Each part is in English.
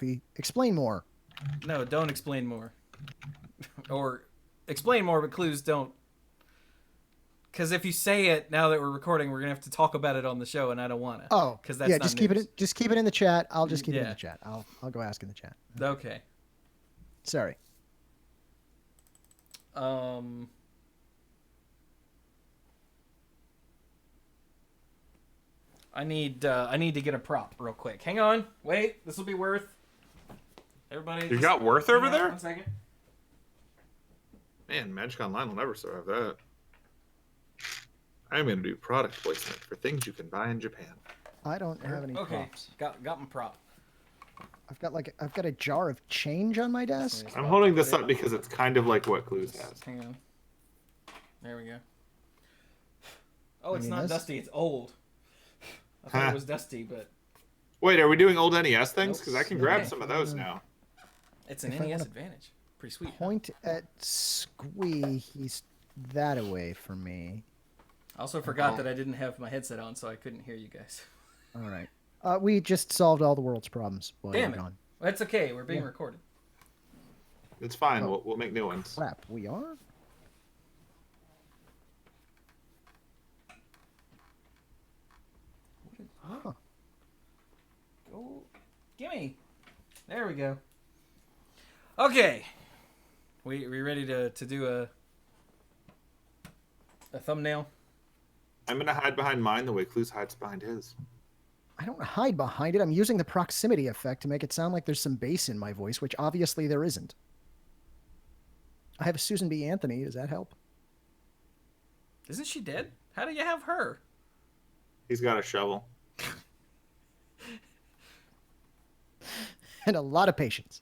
Wolfie. Explain more. No, don't explain more. Or explain more, but Cluze don't. Because if you say it now that we're recording, we're gonna have to talk about it on the show, and I don't want to. Oh, because that's yeah. not Just news. keep it in the chat. I'll just keep it in Yeah. the chat. I'll go ask in the chat. Okay. Sorry. I need to get a prop real quick. Hang on. Wait. This will be worth. Everybody. You got Worth over there? 1 second. Man, Magic Online will never survive that. I'm going to do product placement for things you can buy in Japan. I don't have any Okay. props. Got my prop. I've got a jar of change on my desk. I'm holding this up because it's kind of like what Cluze has. Hang on. There we go. Oh, it's mean, not this- dusty. It's old. I thought it was dusty, but Wait, are we doing old NES things? Because I can grab Okay. some of those now. it's an If I NES wanna advantage. Pretty sweet. Point at Squee. He's that away from me. I also forgot that I didn't have my headset on, so I couldn't hear you guys. All right. We just solved all the world's problems while Damn you're it. gone. That's okay. We're being recorded. It's fine. Oh. We'll make new ones. Crap, we are? Huh. Go. Gimme. There we go. Okay. We ready to do a thumbnail? I'm going to hide behind mine the way Cluze hides behind his. I don't hide behind it. I'm using the proximity effect to make it sound like there's some bass in my voice, which obviously there isn't. I have Susan B. Anthony. Does that help? Isn't she dead? How do you have her? He's got a shovel. And a lot of patience.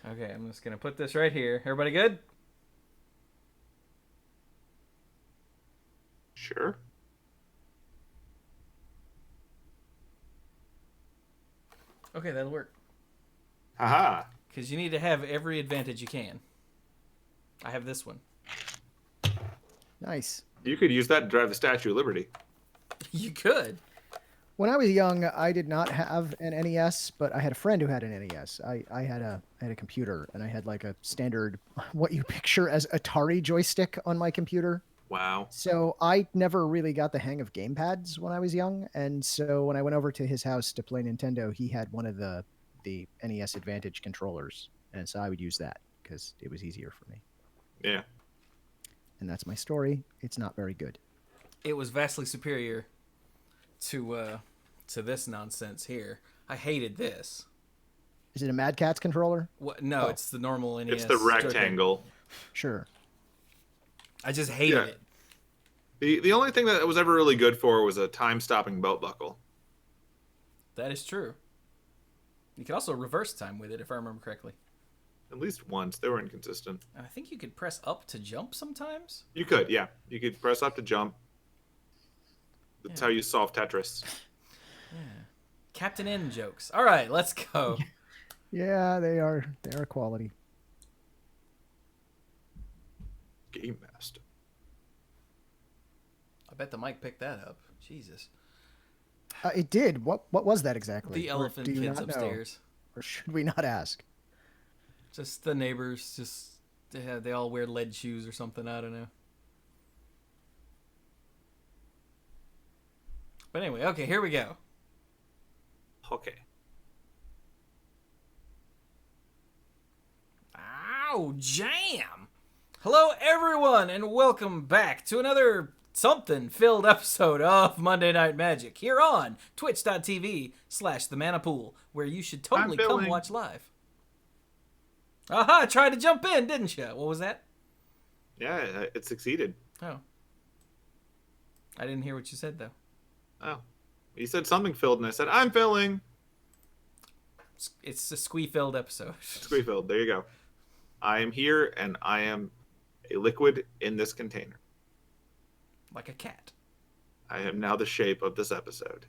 Okay, I'm just gonna put this right here. Everybody good? Sure. Okay, that'll work. Haha. Because you need to have every advantage you can. I have this one. Nice. You could use that to drive the Statue of Liberty. You could. When I was young, I did not have an NES, but I had a friend who had an NES. I had a computer, and I had like a standard, what you picture as Atari joystick on my computer. Wow. So I never really got the hang of gamepads when I was young, and so when I went over to his house to play Nintendo, he had one of the NES Advantage controllers, and so I would use that because it was easier for me. Yeah. And that's my story. It's not very good. It was vastly superior to this nonsense here. I hated this. Is it a Mad Catz controller? What? No, Oh. it's the normal NES. It's the rectangle. Sure. I just hated it. The only thing that it was ever really good for was a time-stopping belt buckle. That is true. You could also reverse time with it, if I remember correctly. At least once. They were inconsistent. And I think you could press up to jump sometimes. You could, yeah. You could press up to jump. That's how you solve Tetris. Yeah. Captain N jokes. All right, let's go. Yeah, they are quality. Game Master. I bet the mic picked that up. Jesus. It did. What was that exactly? The Or elephant do you kids not know? upstairs. Or should we not ask? Just the neighbors. Just they all wear lead shoes or something. I don't know. But anyway, okay, here we go. Okay. Ow, jam! Hello, everyone, and welcome back to another something-filled episode of Monday Night Magic here on twitch.tv/themanapool, where you should totally come billing. watch live. Aha, tried to jump in, didn't you? What was that? Yeah, it succeeded. Oh. I didn't hear what you said, though. Oh. You said something filled, and I said, I'm filling. It's a squee-filled episode. Squee filled. There you go. I am here, and I am a liquid in this container. Like a cat. I am now the shape of this episode.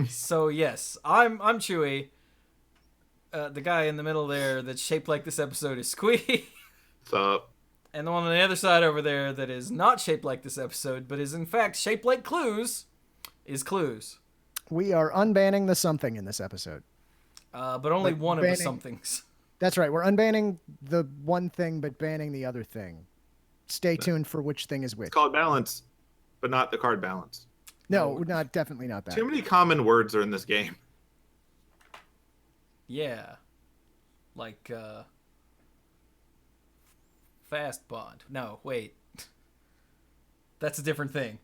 So, yes, I'm Chewie. The guy in the middle there that's shaped like this episode is Squee. What's up? And the one on the other side over there that is not shaped like this episode, but is in fact shaped like Cluze, is Cluze. We are unbanning the something in this episode. But only Like one of the banning- somethings. That's right. We're unbanning the one thing, but banning the other thing. Stay tuned for which thing is which. It's called balance, but not the card balance. No, definitely not that. Too many common words are in this game. Yeah. Like, fast bond. No, wait. That's a different thing.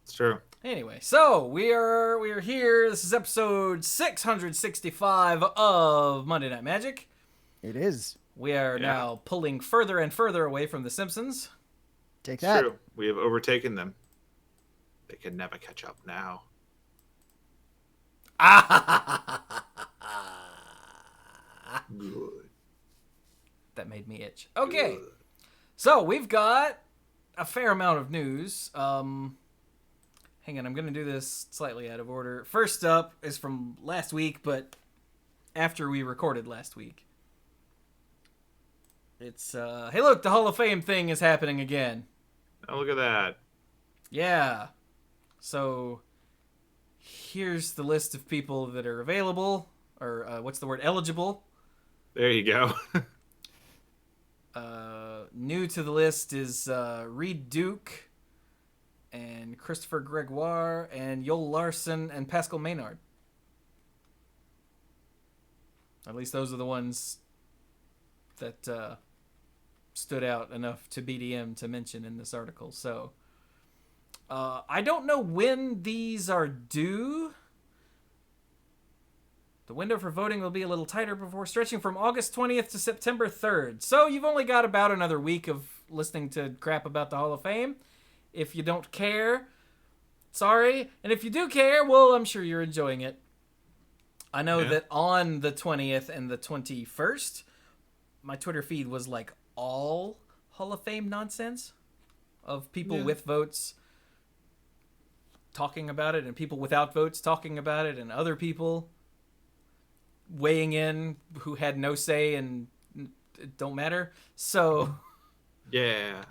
It's true. Anyway, so we are here. This is episode 665 of Monday Night Magic. It is. We are now pulling further and further away from The Simpsons. Take It's that. true. We have overtaken them. They can never catch up now. Good. That made me itch. Okay, Good. so we've got a fair amount of news. Hang on, I'm going to do this slightly out of order. First up is from last week, but after we recorded last week. It's, hey look, the Hall of Fame thing is happening again. Oh, look at that. Yeah. So, here's the list of people that are available, or what's the word, eligible. There you go. New to the list is Reed Duke, and Christopher Gregoire, and Yoel Larson, and Pascal Maynard. At least those are the ones that stood out enough to BDM to mention in this article. So, I don't know when these are due. The window for voting will be a little tighter before stretching from August 20th to September 3rd. So you've only got about another week of listening to crap about the Hall of Fame. If you don't care, sorry. And if you do care, well, I'm sure you're enjoying it. I know that on the 20th and the 21st, my Twitter feed was like all Hall of Fame nonsense of people with votes talking about it and people without votes talking about it and other people weighing in who had no say and it don't matter. So Yeah.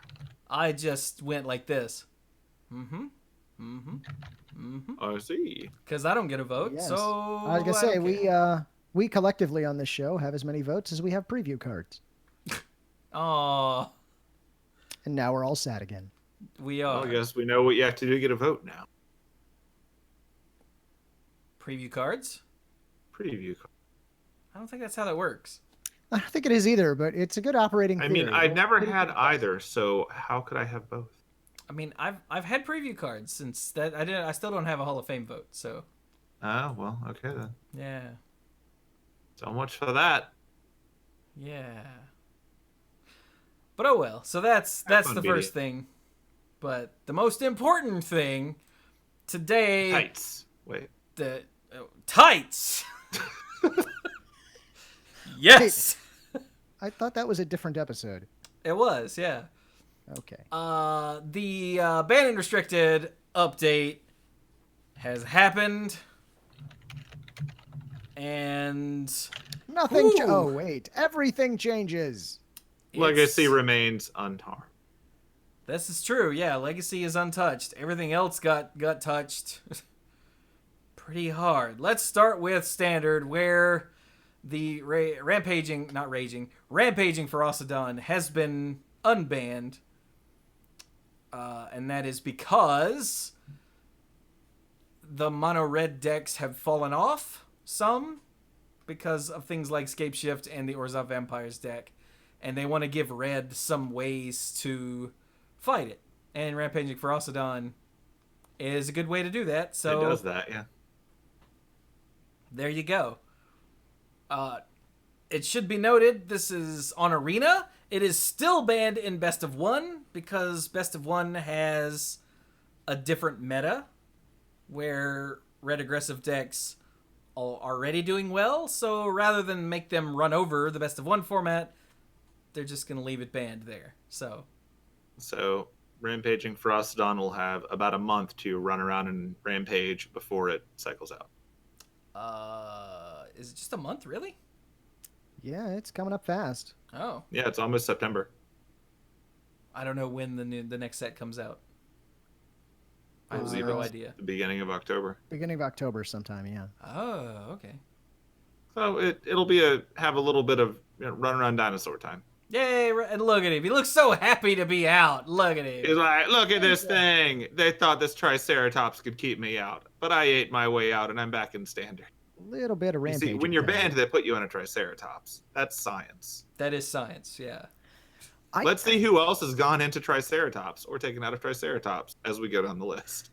I just went like this. I see. Because I don't get a vote. Yes. So I was gonna say don't care. we collectively on this show have as many votes as we have preview cards, Aw, and now we're all sad again. we Well, are. I guess we know what you have to do to get a vote now. Preview cards? Preview. I don't think that's how that works. I don't think it is either, but it's a good operating I theory. mean, I've never had either, so how could I have both? I mean, I've had preview cards since that I still don't have a Hall of Fame vote. So Oh, well, okay then. yeah. So much for that. Yeah. But oh well. So that's fun, the BD. first thing. But the most important thing today, Tights. Wait. the tights. Yes. I thought that was a different episode. It was, yeah. Okay. The Banned and Restricted update has happened. And Nothing. Ooh. Oh wait, everything changes. Legacy it's- remains unharmed. This is true. Yeah, Legacy is untouched. Everything else got touched pretty hard. Let's start with Standard, where the rampaging for Osadon has been unbanned. And that is because the mono red decks have fallen off some because of things like Scape Shift and the Orzhov Vampires deck. And they want to give red some ways to fight it. And Rampaging for Osadon is a good way to do that. So It does that, yeah. there you go. It should be noted, this is on Arena. It is still banned in Best of One because Best of One has a different meta where red aggressive decks are already doing well. So rather than make them run over the Best of One format, they're just going to leave it banned there. So Rampaging Frostodon will have about a month to run around and rampage before it cycles out. is it just a month, really? Yeah, it's coming up fast. Oh, Yeah, it's almost September. I don't know when the next set comes out. I have believe zero it's idea. the beginning of October. Beginning of October sometime, yeah. Oh, okay. So it'll be have a little bit of run around dinosaur time. Yay! And look at him. He looks so happy to be out. Look at him. He's like, look at this thing. They thought this Triceratops could keep me out, but I ate my way out, and I'm back in standard. Little bit of You rampage. see, when you're banned, they put you in a Triceratops. That's science. That is science, yeah. Let's see who else has gone into Triceratops or taken out of Triceratops as we go down the list.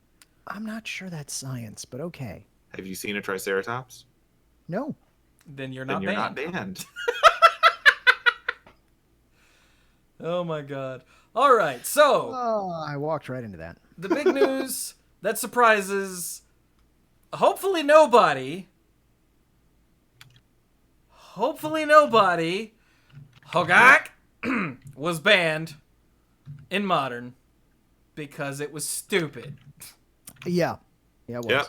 I'm not sure that's science, but okay. Have you seen a Triceratops? No. Then you're Then not you're banned. not banned. Oh my god. All right, so Oh, I walked right into that. the big news that surprises hopefully nobody. Hogaak was banned in Modern because it was stupid. Yeah. Yeah, it was. Yep.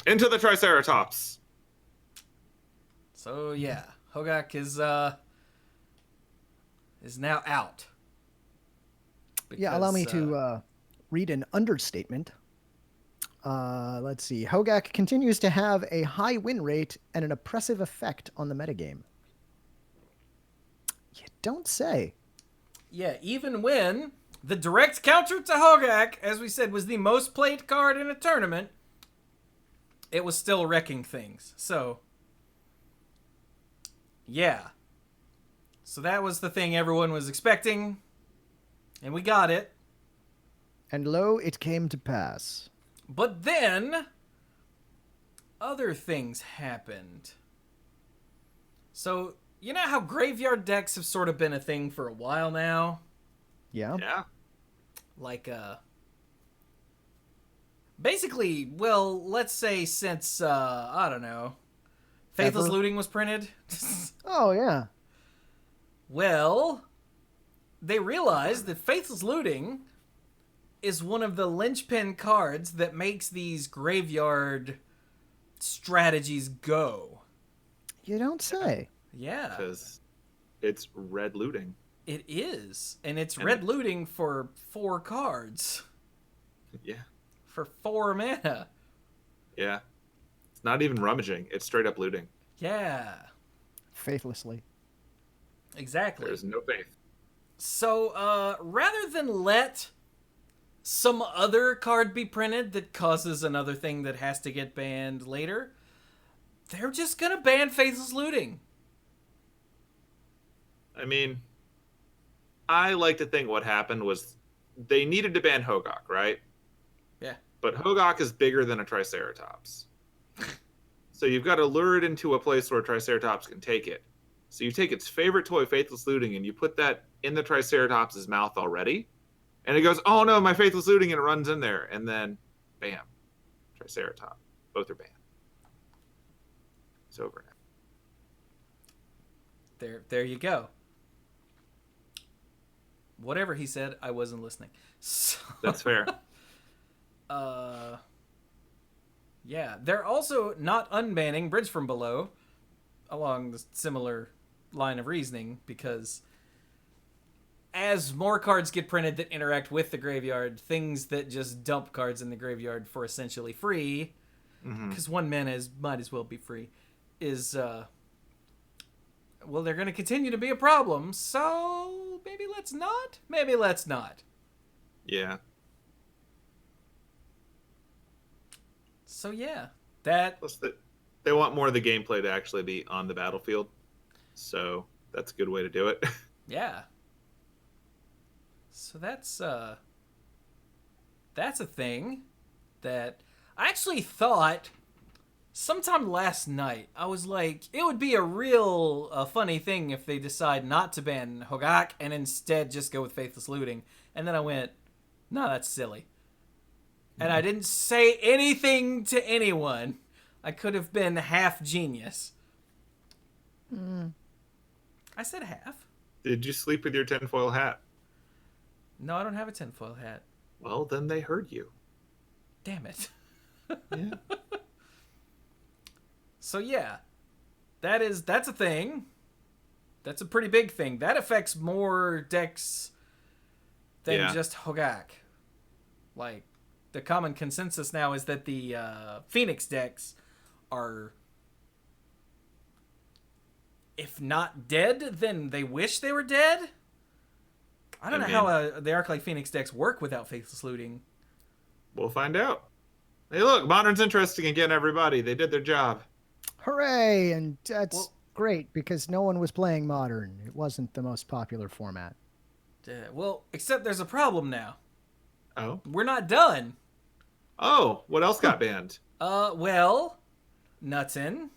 Into the Triceratops. So yeah, Hogaak is now out. Yeah, allow me Because, to read an understatement. Let's see. Hogaak continues to have a high win rate and an oppressive effect on the metagame. You don't say. Yeah, even when the direct counter to Hogaak, as we said, was the most played card in a tournament, it was still wrecking things. So, yeah. So that was the thing everyone was expecting, and we got it. And lo, it came to pass. But then, other things happened. So, you know how graveyard decks have sort of been a thing for a while now? Yeah. Yeah. Like, basically, well, let's say since, I don't know, Faithless Ever? Looting was printed. Oh, yeah. Well, they realized that Faithless Looting is one of the linchpin cards that makes these graveyard strategies go. You don't say. Yeah, Because it's red looting. it is. And it's red looting for 4 cards. Yeah. For 4 mana. Yeah. It's not even rummaging. It's straight up looting. Yeah, Faithlessly. exactly. There's no faith. So, rather than let some other card be printed that causes another thing that has to get banned later, they're just gonna ban Faithless Looting. I mean, I like to think what happened was they needed to ban Hogaak, right? Yeah. But Hogaak is bigger than a Triceratops. So you've got to lure it into a place where a Triceratops can take it. So you take its favorite toy, Faithless Looting, and you put that in the Triceratops' mouth already. And it goes, oh no, my Faithless Looting, and it runs in there. And then, bam, Triceratops. Both are banned. It's over now. There you go. Whatever he said, I wasn't listening. So, That's fair. yeah, they're also not unbanning Bridge from Below along the similar line of reasoning, because as more cards get printed that interact with the graveyard, things that just dump cards in the graveyard for essentially free, because 1 mana might as well be free, is, well, they're going to continue to be a problem, so maybe let's not? Maybe let's not. Yeah. So yeah, that... Plus, they want more of the gameplay to actually be on the battlefield. So that's a good way to do it. Yeah. So that's a thing that I actually thought sometime last night. I was like, it would be a real funny thing if they decide not to ban Hogaak and instead just go with Faithless Looting. And then I went, no, that's silly. And I didn't say anything to anyone. I could have been half genius. I said half. Did you sleep with your tinfoil hat? No, I don't have a tinfoil hat. Well, then they heard you. Damn it. Yeah. So yeah, that's a thing. That's a pretty big thing. That affects more decks than just Hogaak. Like, the common consensus now is that the Phoenix decks are if not dead, then they wish they were dead. I don't know how the Arc Light Phoenix decks work without Faithless Looting. We'll find out. Hey, look, Modern's interesting again, everybody. They did their job. Hooray! And that's great because no one was playing Modern. It wasn't the most popular format. Well, except there's a problem now. Oh? We're not done. Oh, what else got banned? Well, Nuttin.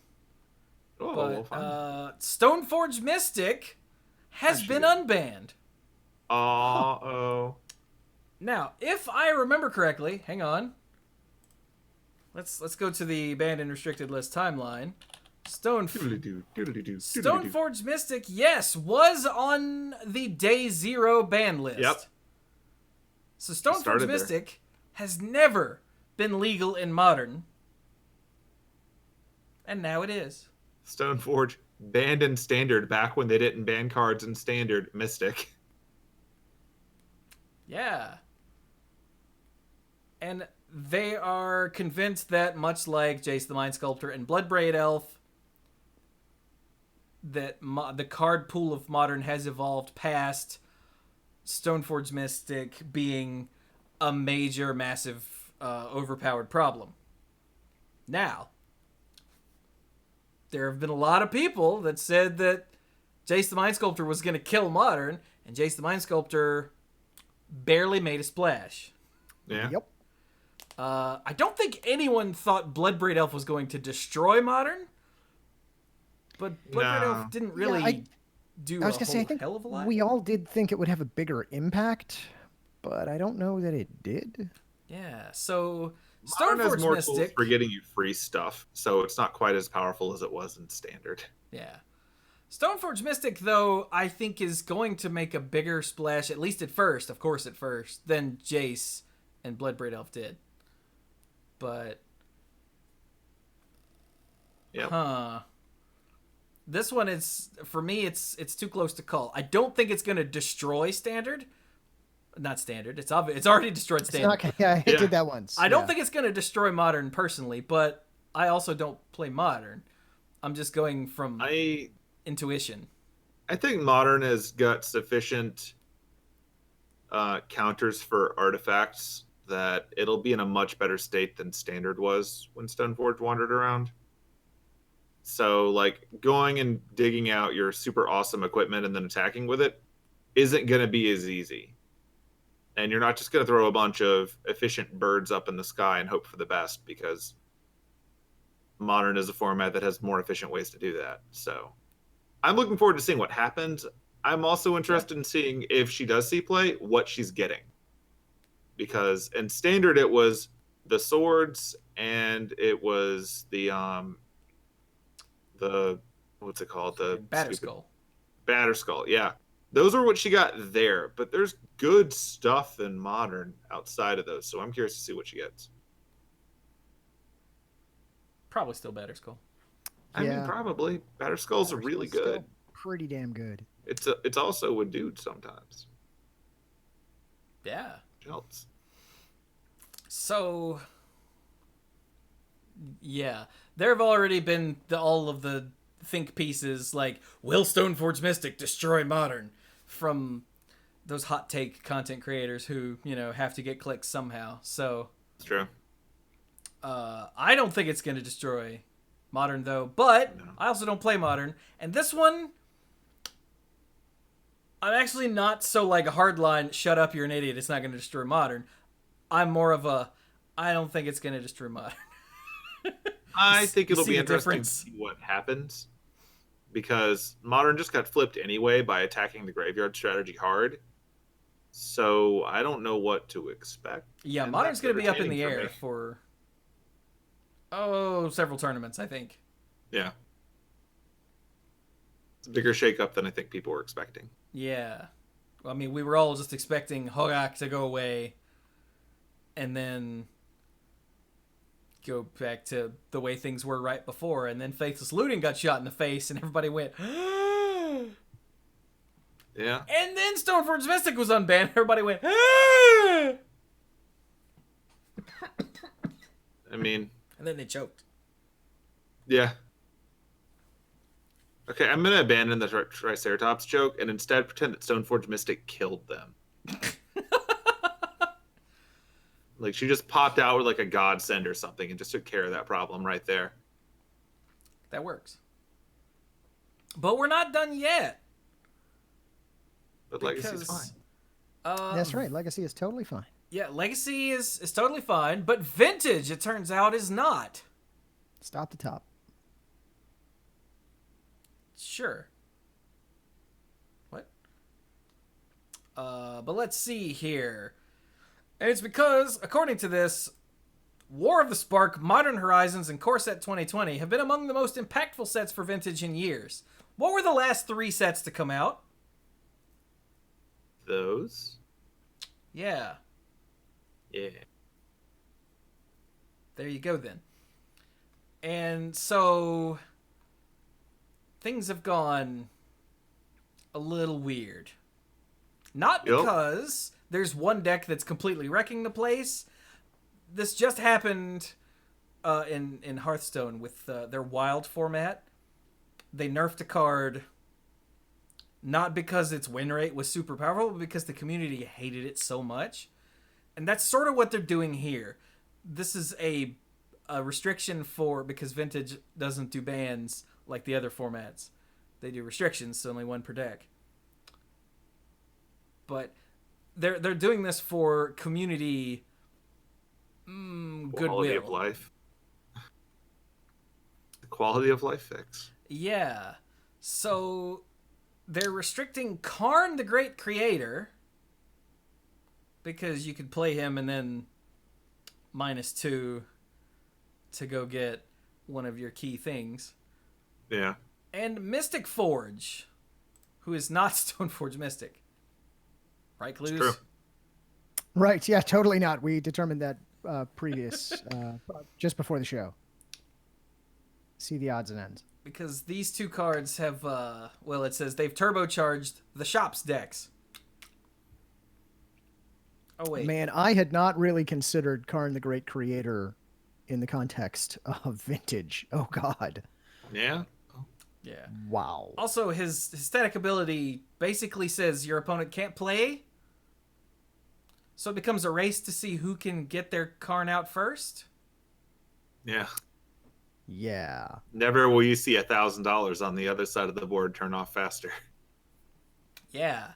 Oh, But we'll find out. Stoneforge Mystic has been unbanned. Oh. Now, if I remember correctly, hang on. Let's go to the banned and restricted list timeline. Stoneforge Mystic, yes, was on the day 0 ban list. Yep. So Stoneforge Mystic has never been legal in Modern. And now it is. Stoneforge banned in Standard back when they didn't ban cards in Standard Mystic. Yeah. And they are convinced that, much like Jace the Mind Sculptor and Bloodbraid Elf, that the card pool of Modern has evolved past Stoneforge Mystic being a major, massive, overpowered problem. Now, there have been a lot of people that said that Jace the Mind Sculptor was going to kill Modern, and Jace the Mind Sculptor barely made a splash. Yeah. Yep. I don't think anyone thought Bloodbraid Elf was going to destroy Modern, but Bloodbraid Elf didn't really do I was gonna say, I think hell of a lot. we all did think it would have a bigger impact, but I don't know that it did. Yeah, so Modern has Stoneforge more tools Mystic for getting you free stuff, so it's not quite as powerful as it was in Standard. Yeah. Stoneforge Mystic, though, I think is going to make a bigger splash, at least at first, of course at first, than Jace and Bloodbraid Elf did. But... Yep. This one is, for me, it's too close to call. I don't think it's going to destroy Standard. Not Standard. It's already destroyed Standard. I did that once. I don't think it's going to destroy Modern personally, but I also don't play Modern. I'm just going from intuition. I think Modern has got sufficient counters for artifacts that it'll be in a much better state than Standard was when Stoneforge wandered around. So, like, going and digging out your super awesome equipment and then attacking with it isn't going to be as easy. And you're not just going to throw a bunch of efficient birds up in the sky and hope for the best, because Modern is a format that has more efficient ways to do that. So I'm looking forward to seeing what happens. I'm also interested in seeing, if she does see play, what she's getting. Because in Standard it was the swords and it was the what's it called? The Batterskull. Batterskull, yeah. Those are what she got there, but there's good stuff in Modern outside of those, so I'm curious to see what she gets. Probably still Batterskull. I mean, probably. Batterskull's really good. Pretty damn good. It's also a dude sometimes. Yeah. Which helps. So, yeah. There have already been all of the think pieces like, will Stoneforge Mystic destroy Modern? From those hot take content creators who, have to get clicks somehow. So, it's true. I don't think it's going to destroy Modern, though. But I also don't play Modern. And this one, I'm actually not so like a hardline, shut up, you're an idiot, it's not going to destroy Modern. I'm more of a, I don't think it's going to destroy Modern. I think it'll be interesting difference? to see what happens. Because Modern just got flipped anyway by attacking the graveyard strategy hard. So I don't know what to expect. Yeah, and Modern's going to be up in the entertaining air for several tournaments, I think. Yeah. It's a bigger shakeup than I think people were expecting. Yeah. Well, I mean, we were all just expecting Hogaak to go away and then go back to the way things were right before, and then Faithless Looting got shot in the face and everybody went Yeah. And then Stoneforge Mystic was unbanned. Everybody went I mean, and then they choked. yeah. Okay, I'm gonna abandon the Triceratops joke and instead pretend that Stoneforge Mystic killed them. Like she just popped out with like a godsend or something and just took care of that problem right there. That works. But we're not done yet. But Legacy's fine. That's right. Legacy is totally fine. Yeah, Legacy is totally fine, but Vintage, it turns out, is not. Stop the top. Sure. What? But let's see here. And it's because, according to this, War of the Spark, Modern Horizons, and Core Set 2020 have been among the most impactful sets for Vintage in years. What were the last 3 sets to come out? Those? Yeah. Yeah. There you go, then. And so things have gone a little weird. Not because there's one deck that's completely wrecking the place. This just happened in Hearthstone with their wild format. They nerfed a card not because its win rate was super powerful, but because the community hated it so much. And that's sort of what they're doing here. This is a restriction for, because Vintage doesn't do bans like the other formats. They do restrictions, so only 1 per deck. But they're doing this for community goodwill. Quality of life. The quality of life fix. Yeah. So they're restricting Karn the Great Creator because you could play him and then -2 to go get one of your key things. Yeah. And Mystic Forge, who is not Stoneforge Mystic. Right, Cluze? True. Right. Yeah, totally not. We determined that just before the show. See the odds and ends. Because these 2 cards have, it says they've turbocharged the shop's decks. Oh, wait. Man, I had not really considered Karn the Great Creator in the context of Vintage. Oh, God. Yeah? Yeah. Wow. Also, his static ability basically says your opponent can't play. So it becomes a race to see who can get their Karn out first. Yeah. Yeah. Never will you see $1,000 on the other side of the board turn off faster. Yeah.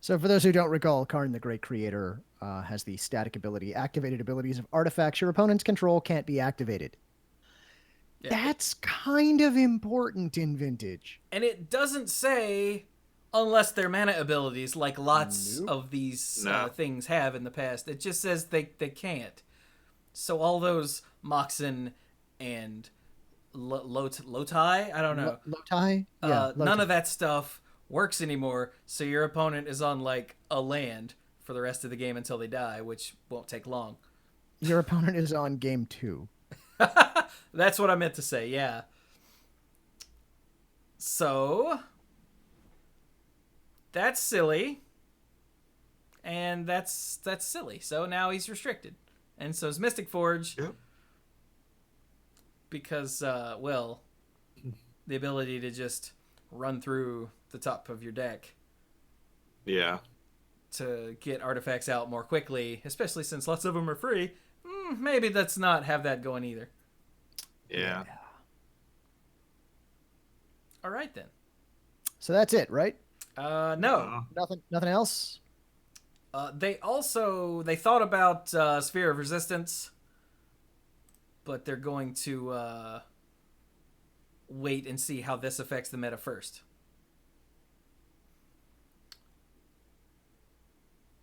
So for those who don't recall, Karn the Great Creator has the static ability. Activated abilities of artifacts your opponent's control can't be activated. Yeah. That's kind of important in Vintage. And it doesn't say unless they're mana abilities like lots of these things have in the past. It just says they can't. So all those Moxen and Lotai, I don't know. Lotai? Yeah, none of that stuff works anymore, so your opponent is on like a land for the rest of the game until they die, which won't take long. Your opponent is on game 2. That's what I meant to say, yeah. So that's silly. And that's silly. So now he's restricted. And so is Mystic Forge. Yep. Because, the ability to just run through the top of your deck. Yeah. To get artifacts out more quickly, especially since lots of them are free. Maybe let's not have that going either. Yeah. All right, then. So that's it, right? No. Nothing else? They thought about Sphere of Resistance, but they're going to wait and see how this affects the meta first.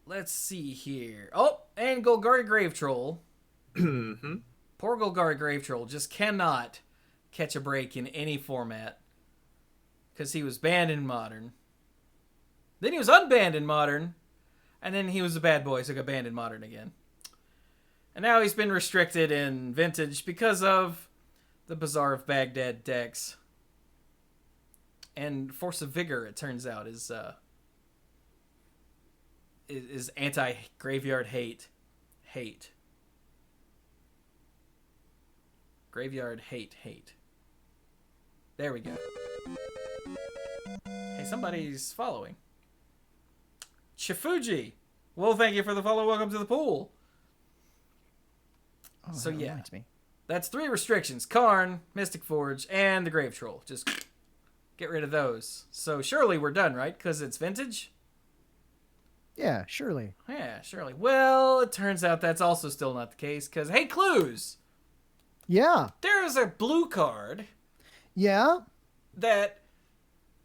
Let's see here. Oh, and Golgari Grave Troll. Mm-hmm. Poor Golgari Grave Troll just cannot catch a break in any format because he was banned in Modern. Then he was unbanned in Modern. And then he was a bad boy, so got banned in Modern again. And now he's been restricted in Vintage because of the Bazaar of Baghdad decks. And Force of Vigor, it turns out, is anti-Graveyard Hate. Graveyard Hate. There we go. Hey, somebody's following. Chifuji. Well, thank you for the follow. Welcome to the pool. Oh, So that yeah, reminds me. that's 3 restrictions: Karn, Mystic Forge, and the Grave Troll. Just get rid of those. So surely we're done, right? Because it's vintage? Yeah, surely. Yeah, surely. Well, it turns out that's also still not the case, because, hey, Cluze! Yeah. There is a blue card Yeah. that,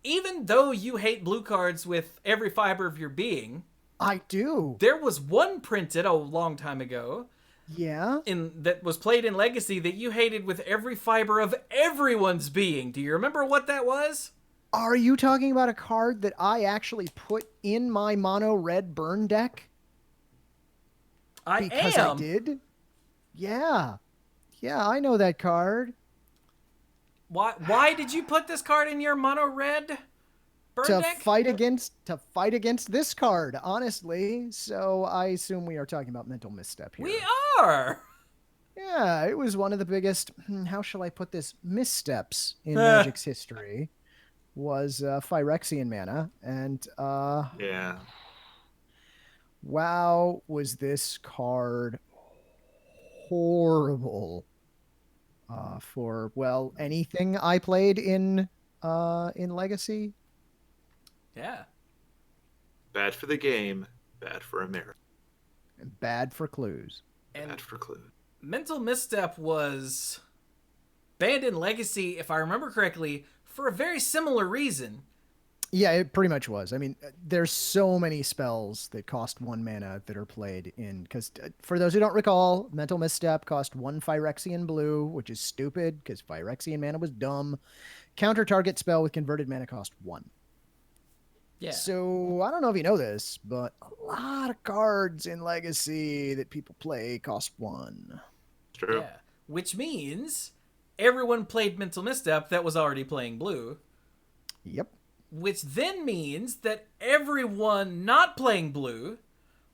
even though you hate blue cards with every fiber of your being, I do. there was one printed a long time ago Yeah. that was played in Legacy that you hated with every fiber of everyone's being. Do you remember what that was? Are you talking about a card that I actually put in my mono red burn deck? Because I did? Yeah. Yeah, I know that card. Why did you put this card in your mono red burn deck? Fight against this card, honestly. So I assume we are talking about mental misstep here. We are. Yeah, it was one of the biggest, how shall I put this, missteps in Magic's history. Was Phyrexian mana, and Yeah. wow, was this card horrible for, well, anything I played in Legacy. Yeah. Bad for the game, bad for America. And bad for Cluze. And Bad for Clue. Mental Misstep was banned in Legacy, if I remember correctly, for a very similar reason. Yeah, it pretty much was. I mean, there's so many spells that cost 1 mana that are played in, because for those who don't recall, Mental Misstep cost 1 Phyrexian blue, which is stupid because Phyrexian mana was dumb. Counter target spell with converted mana cost 1. Yeah. So I don't know if you know this, but a lot of cards in Legacy that people play cost 1. True. Yeah. Which means everyone played Mental Misstep that was already playing blue. Yep. Which then means that everyone not playing blue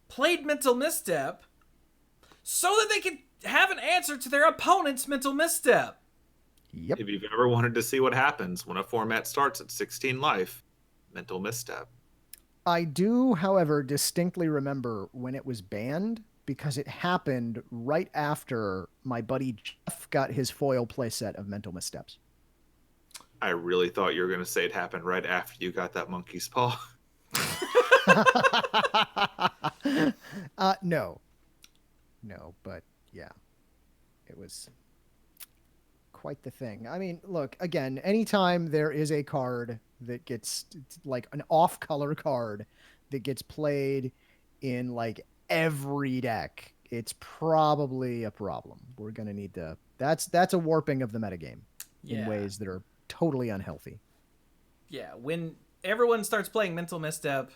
played Mental Misstep so that they could have an answer to their opponent's Mental Misstep. Yep. If you've ever wanted to see what happens when a format starts at 16 life, mental misstep. I do, however, distinctly remember when it was banned, because it happened right after my buddy Jeff got his foil playset of Mental Missteps. I really thought you were going to say it happened right after you got that monkey's paw. No, but yeah, it was quite the thing. I mean, look, again, anytime there is a card that gets, like, an off-color card that gets played in, like, every deck, it's probably a problem. We're gonna need to. That's a warping of the metagame in ways that are totally unhealthy. Yeah, when everyone starts playing Mental Misstep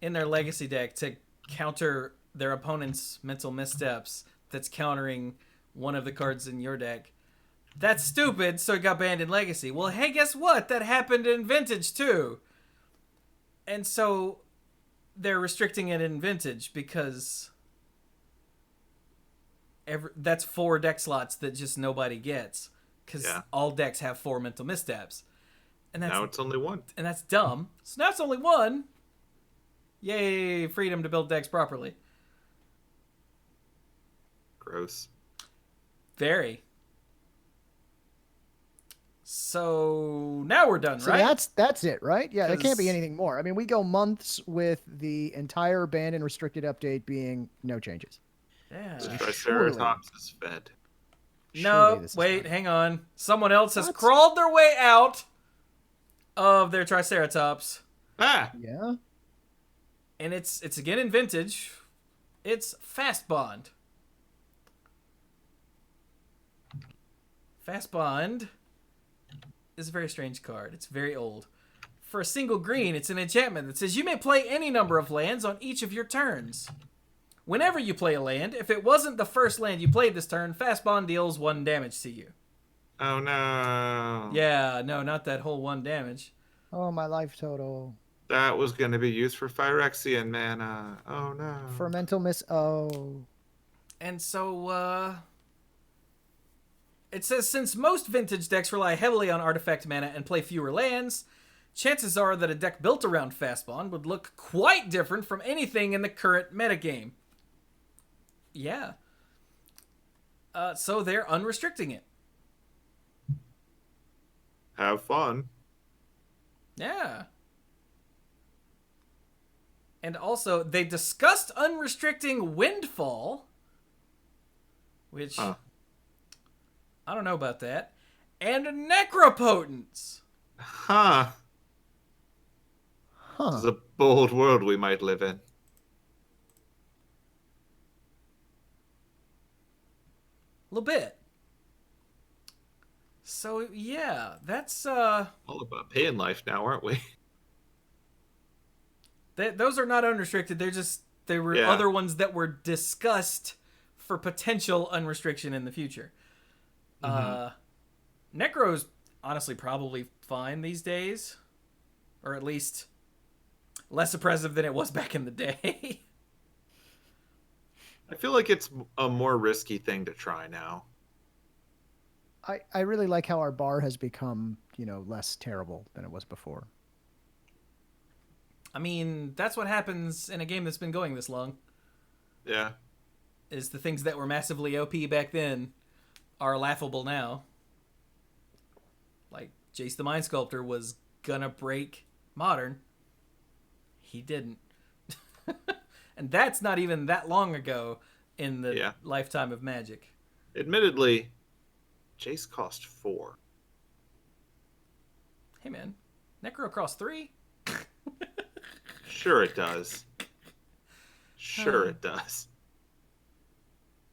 in their Legacy deck to counter their opponent's Mental Missteps that's countering one of the cards in your deck, that's stupid, so it got banned in Legacy. Well, hey, guess what? That happened in Vintage, too. And so they're restricting it in Vintage because that's 4 deck slots that just nobody gets. Because all decks have 4 Mental Missteps. And now it's only 1. And that's dumb. So now it's only 1. Yay, freedom to build decks properly. Gross. Very. So now we're done, so right? That's it, right? Yeah, there can't be anything more. I mean, we go months with the entire banned and restricted update being no changes. Yeah. The Triceratops is fed. No, wait, hang on. Someone else has crawled their way out of their Triceratops. Ah! Yeah? And it's again in Vintage. It's Fast Bond. Fast Bond is a very strange card. It's very old. For a single green, it's an enchantment that says you may play any number of lands on each of your turns. Whenever you play a land, if it wasn't the first land you played this turn, Fast Bond deals 1 damage to you. Oh no. Yeah, no, not that whole 1 damage. Oh, my life total. That was going to be used for Phyrexian mana. Oh no. For Mental Miss. Oh. And so, It says, since most vintage decks rely heavily on artifact mana and play fewer lands, chances are that a deck built around Fastbond would look quite different from anything in the current metagame. Yeah. So they're unrestricting it. Have fun. Yeah. And also, they discussed unrestricting Windfall, which I don't know about that, and Necropotence. Huh. This is a bold world we might live in. A little bit. So, yeah, that's... All about paying life now, aren't we? Those are not unrestricted. They were other ones that were discussed for potential unrestriction in the future. Necro's honestly probably fine these days. Or at least less oppressive than it was back in the day. I feel like it's a more risky thing to try now. I really like how our bar has become, less terrible than it was before. I mean, that's what happens in a game that's been going this long. Yeah. Is the things that were massively OP back then are laughable now. Like, Jace the Mind Sculptor was gonna break Modern. He didn't. And that's not even that long ago in the lifetime of Magic. Admittedly, Jace cost 4. Hey man, Necro cost 3? Sure it does. Sure it does.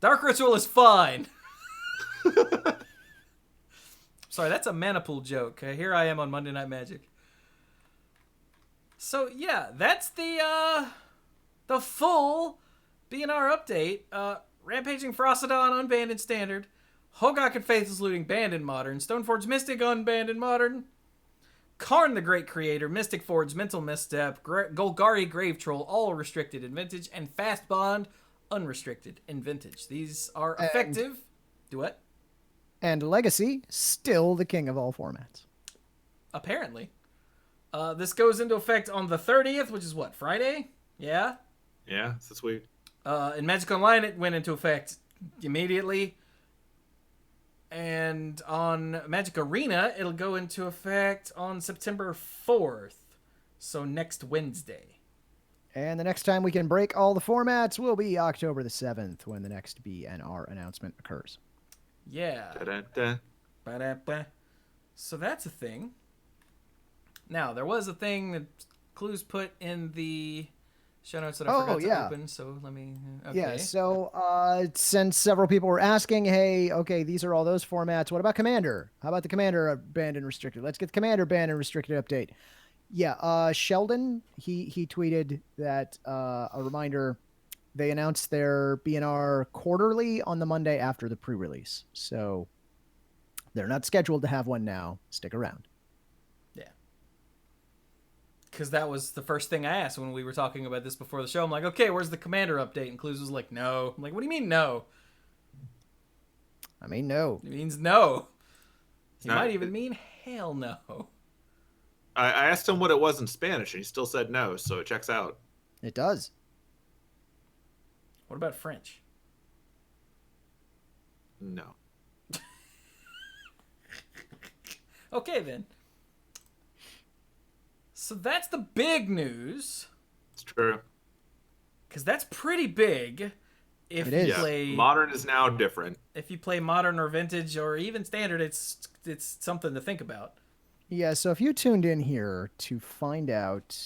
Dark Ritual is fine. Sorry, that's a mana pool joke. Here I am on Monday Night Magic. So yeah, that's the full BNR update. Rampaging Frostodon unbanned in Standard. Hogaak and Faithless Looting banned in Modern. Stoneforge Mystic unbanned in Modern. Karn the Great Creator, Mystic Forge, Mental Misstep, Golgari Grave Troll, all restricted in Vintage, and Fast Bond unrestricted in Vintage. These are effective. Do what? And Legacy, still the king of all formats. Apparently. This goes into effect on the 30th, which is what, Friday? Yeah? Yeah, it's this week. In Magic Online, it went into effect immediately. And on Magic Arena, it'll go into effect on September 4th. So next Wednesday. And the next time we can break all the formats will be October the 7th when the next BNR announcement occurs. Yeah. Da-da-da. Ba-da-ba. So that's a thing. Now, there was a thing that Cluze put in the show notes that I forgot to open, so let me... Okay. Yeah, so since several people were asking, hey, okay, these are all those formats, what about Commander? How about the Commander banned and restricted? Let's get the Commander banned and restricted update. Yeah, Sheldon, he tweeted that, a reminder, they announced their BNR quarterly on the Monday after the pre-release. So they're not scheduled to have one now. Stick around. Because that was the first thing I asked when we were talking about this before the show. I'm like, okay, where's the Commander update? And Cluze was like, no. I'm like, what do you mean no? I mean, no. It means no. He might even mean hell no. I asked him what it was in Spanish, and he still said no, so it checks out. It does. What about French? No. Okay, then. So that's the big news. It's true. Because that's pretty big. If you play Modern is now different. If you play Modern or Vintage or even Standard, it's something to think about. Yeah, so if you tuned in here to find out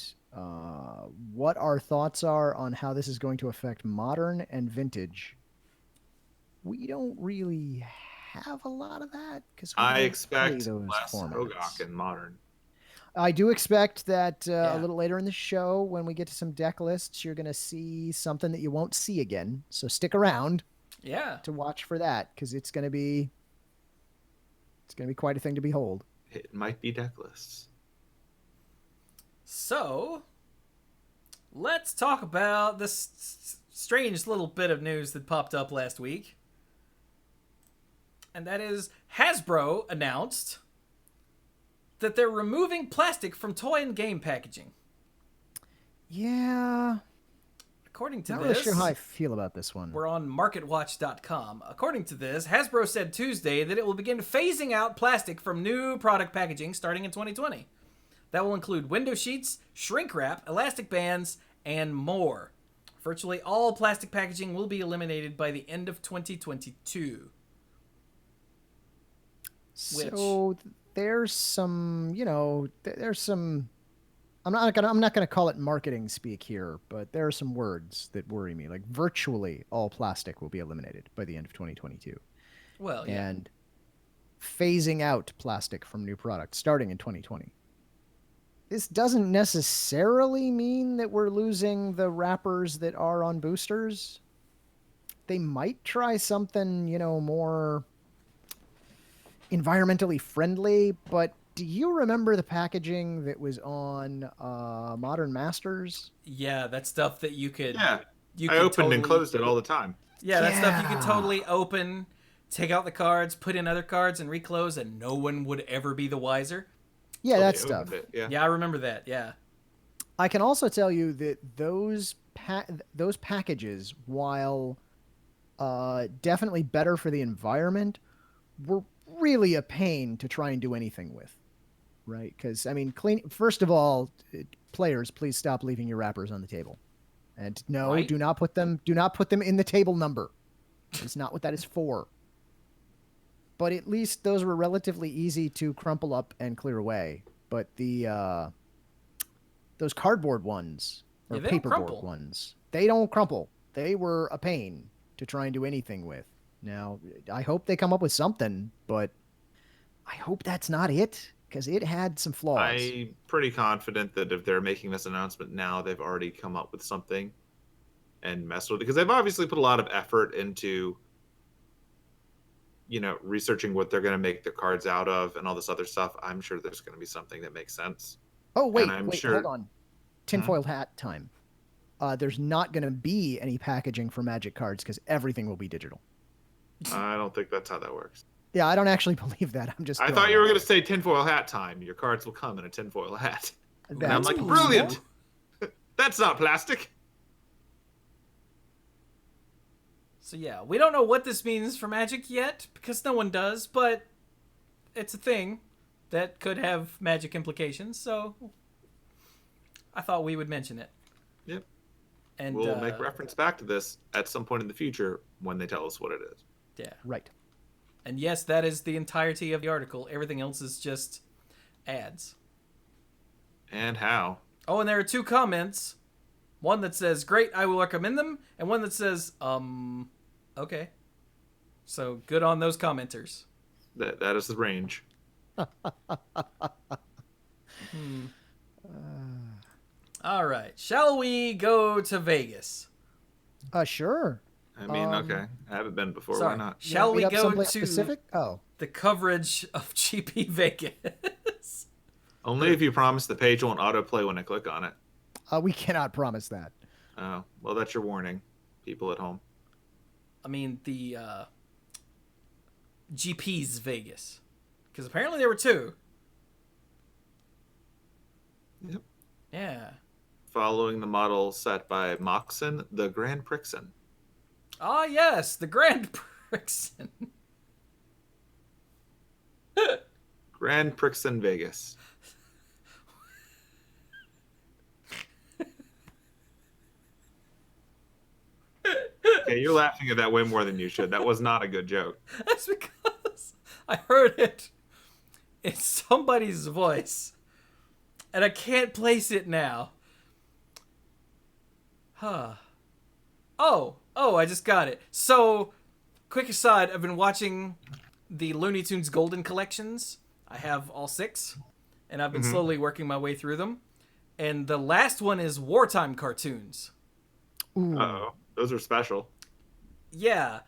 what our thoughts are on how this is going to affect Modern and Vintage, we don't really have a lot of that. Because I expect less Hogaak in Modern. I do expect that a little later in the show, when we get to some deck lists, you're going to see something that you won't see again. So stick around to watch for that, because it's going to be quite a thing to behold. It might be deck lists. So, let's talk about this strange little bit of news that popped up last week. And that is Hasbro announced that they're removing plastic from toy and game packaging. Yeah. According to Not this, really sure how I feel about this one. we're on MarketWatch.com. According to this, Hasbro said Tuesday that it will begin phasing out plastic from new product packaging starting in 2020. That will include window sheets, shrink wrap, elastic bands, and more. Virtually all plastic packaging will be eliminated by the end of 2022. So there's some, there's some. I'm not gonna call it marketing speak here, but there are some words that worry me. Like virtually all plastic will be eliminated by the end of 2022. Well, yeah. And phasing out plastic from new products starting in 2020. This doesn't necessarily mean that we're losing the wrappers that are on boosters. They might try something, more environmentally friendly, but do you remember the packaging that was on Modern Masters? Yeah, that stuff that you could... Yeah, you I could opened totally, and closed it all the time. Yeah, that stuff you could Yeah. totally open, take out the cards, put in other cards, and reclose, and no one would ever be the wiser. Yeah, Till that they stuff. opened it, Yeah. Yeah, I remember that, yeah. I can also tell you that those packages, while definitely better for the environment, were really a pain to try and do anything with, right? Because first of all, players, please stop leaving your wrappers on the table, and no, Right. do not put them in the table number. It's not what that is for. But at least those were relatively easy to crumple up and clear away. But the those cardboard ones or Yeah, they don't paperboard crumple. ones, they don't crumple. They were a pain to try and do anything with. Now, I hope they come up with something, but I hope that's not it, because it had some flaws. I'm pretty confident that if they're making this announcement now, they've already come up with something and messed with it. Because they've obviously put a lot of effort into, researching what they're going to make their cards out of and all this other stuff. I'm sure there's going to be something that makes sense. Oh, wait, And I'm sure- hold on. Tinfoil hat time. There's not going to be any packaging for Magic cards because everything will be digital. I don't think that's how that works. Yeah, I don't actually believe that. I'm just. I thought you were going to say tinfoil hat time. Your cards will come in a tinfoil hat. And I'm like, cool. brilliant! That's not plastic. So yeah, we don't know what this means for Magic yet, because no one does, but it's a thing that could have Magic implications, so I thought we would mention it. Yep. And We'll make reference back to this at some point in the future when they tell us what it is. Yeah. Right. And yes, that is the entirety of the article. Everything else is just ads. And how. Oh, and there are two comments. One that says, great, I will recommend them. And one that says, okay. So good on those commenters. That is the range. All right. Shall we go to Vegas? Sure. I mean, okay. I haven't been before. Sorry. Why not? Shall we Meet up go someplace to specific? Oh. the coverage of GP Vegas? Only if you promise the page won't autoplay when I click on it. We cannot promise that. Oh, well, that's your warning, people at home. I mean, the GP's Vegas. Because apparently there were two. Yep. Yeah. Following the model set by Moxon, the Grand Prixen. Ah, yes, the Grand Prixen. Grand Prixen Vegas. Okay, you're laughing at that way more than you should. That was not a good joke. That's because I heard it in somebody's voice, and I can't place it now. Huh. Oh, I just got it. So, quick aside, I've been watching the Looney Tunes Golden Collections. I have all 6, and I've been slowly working my way through them. And the last one is wartime cartoons. Ooh. Uh-oh. Those are special. Yeah.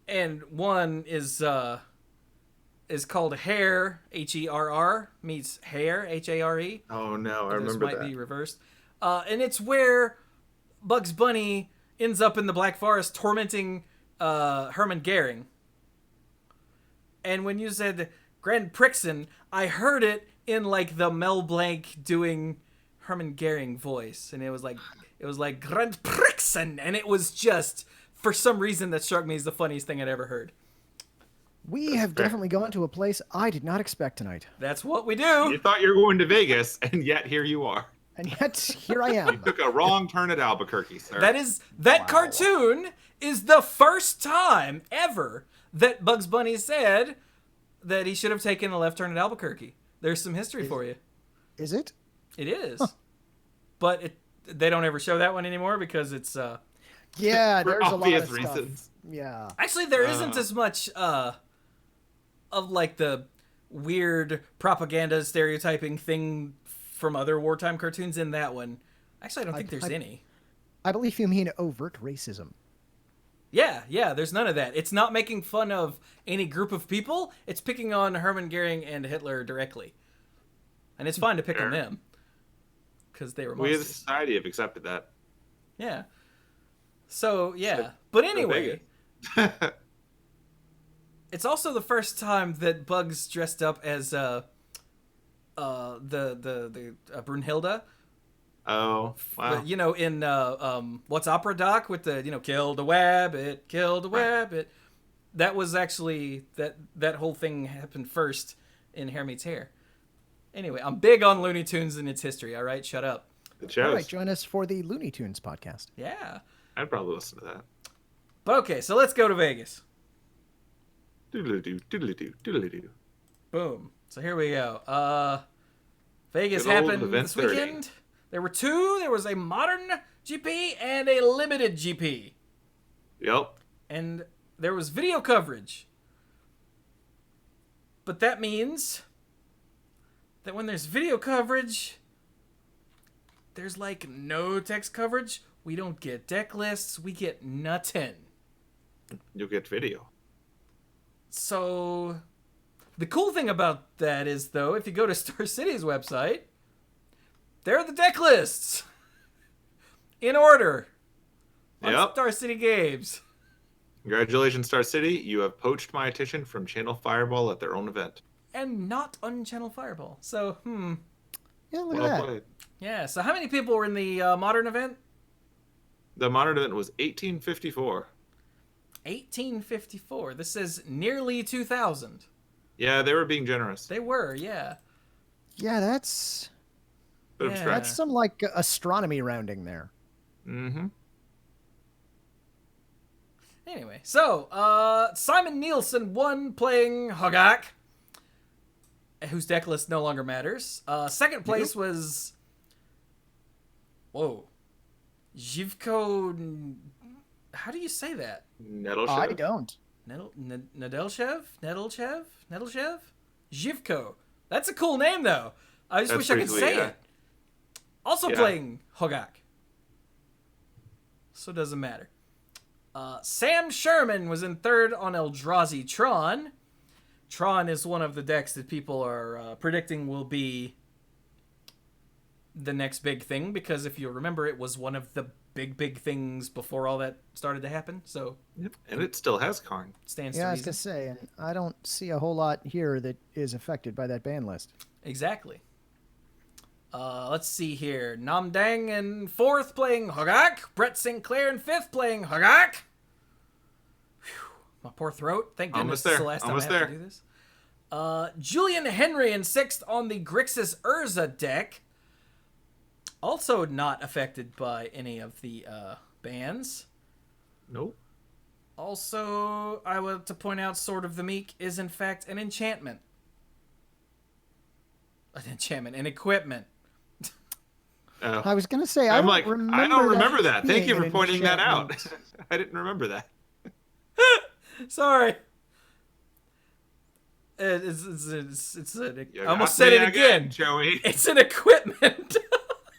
And one is called Hair, Herr, meets Hare, Hare. Oh, no. I This remember might that. be reversed. And it's where Bugs Bunny ends up in the Black Forest tormenting Herman Goering. And when you said Grand Prixen, I heard it in like the Mel Blanc doing Herman Goering voice, and it was like Grand Prixen, and it was just, for some reason, that struck me as the funniest thing I'd ever heard. We have definitely gone to a place I did not expect tonight. That's what we do. You thought you were going to Vegas, and yet here you are. And yet, here I am. You took a wrong turn at Albuquerque, sir. That cartoon is the first time ever that Bugs Bunny said that he should have taken a left turn at Albuquerque. There's some history for you. Is it? It is. Huh. But they don't ever show that one anymore because it's... yeah, there's a lot of reasons. Stuff. Yeah. Actually, there isn't as much of like the weird propaganda stereotyping thing from other wartime cartoons in that one. Actually, I don't think there's any. I believe you mean overt racism. Yeah, there's none of that. It's not making fun of any group of people. It's picking on Herman Goering and Hitler directly. And it's fine to pick on them. Because they were monsters. We as a society have accepted that. Yeah. So, yeah. But anyway... It's also the first time that Bugs dressed up as the Brunhilde. Oh, wow. You know, in What's Opera Doc with the, kill the wabbit, kill the wabbit. That was actually, that whole thing happened first in Hair Meets Hair. Anyway, I'm big on Looney Tunes and its history, all right? Shut up. It shows. All right, join us for the Looney Tunes podcast. Yeah. I'd probably listen to that. But okay, so let's go to Vegas. Doodly-doo, doodly-doo, doodly-doo. Boom. So here we go. Vegas happened this weekend. There were two. There was a modern GP and a limited GP. Yep. And there was video coverage. But that means that when there's video coverage, there's like no text coverage. We don't get deck lists. We get nothing. You'll get video. So, the cool thing about that is, though, if you go to Star City's website, there are the deck lists. In order. On Star City Games. Congratulations, Star City. You have poached my attention from Channel Fireball at their own event. And not on Channel Fireball. So, Yeah, look at that. Played. Yeah, so how many people were in the modern event? The modern event was 1854. 1854. This is nearly 2,000. Yeah, they were being generous. They were, yeah. Yeah, that's some like astronomy rounding there. Mm-hmm. Anyway, so Simon Nielsen won playing Hogaak, whose deck list no longer matters. Second place was Zhivko. How do you say that? Nettleshev? I don't. Nedelshev? Zhivko. That's a cool name, though. I just wish I could say it. Also playing Hogaak. So it doesn't matter. Sam Sherman was in third on Eldrazi Tron. Tron is one of the decks that people are predicting will be the next big thing, because if you remember, it was one of the big things before all that started to happen. So, yep. And it still has Karn. Stands yeah, to I was reason. gonna say, and I don't see a whole lot here that is affected by that ban list. Exactly. Let's see here. Nam Dang in fourth playing Hogaak. Brett Sinclair in fifth playing Hogaak. My poor throat. Thank goodness this is the last time I have to do this. Julian Henry in sixth on the Grixis Urza deck. Also not affected by any of the bans. Nope. Also, I want to point out Sword of the Meek is in fact an enchantment. An equipment. I was gonna say, I don't remember that. Thank you for pointing that out. I didn't remember that. Sorry. I almost said it again. Joey. It's an equipment.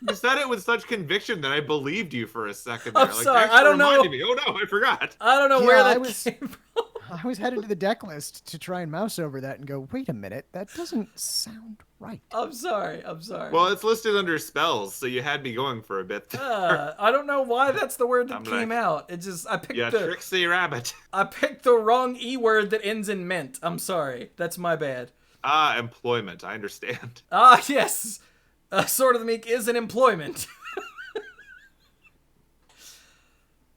You said it with such conviction that I believed you for a second there. I'm sorry. I don't know. Me. Oh no, I forgot. I don't know where that came from. I was headed to the deck list to try and mouse over that and go, wait a minute, that doesn't sound right. I'm sorry. Well, it's listed under spells, so you had me going for a bit there. I don't know why that's the word that I'm came like, out. It just I picked Yeah, the Trixie Rabbit. I picked the wrong E word that ends in ment. I'm sorry. That's my bad. Employment. I understand. Yes. Sword of the Meek is an employment.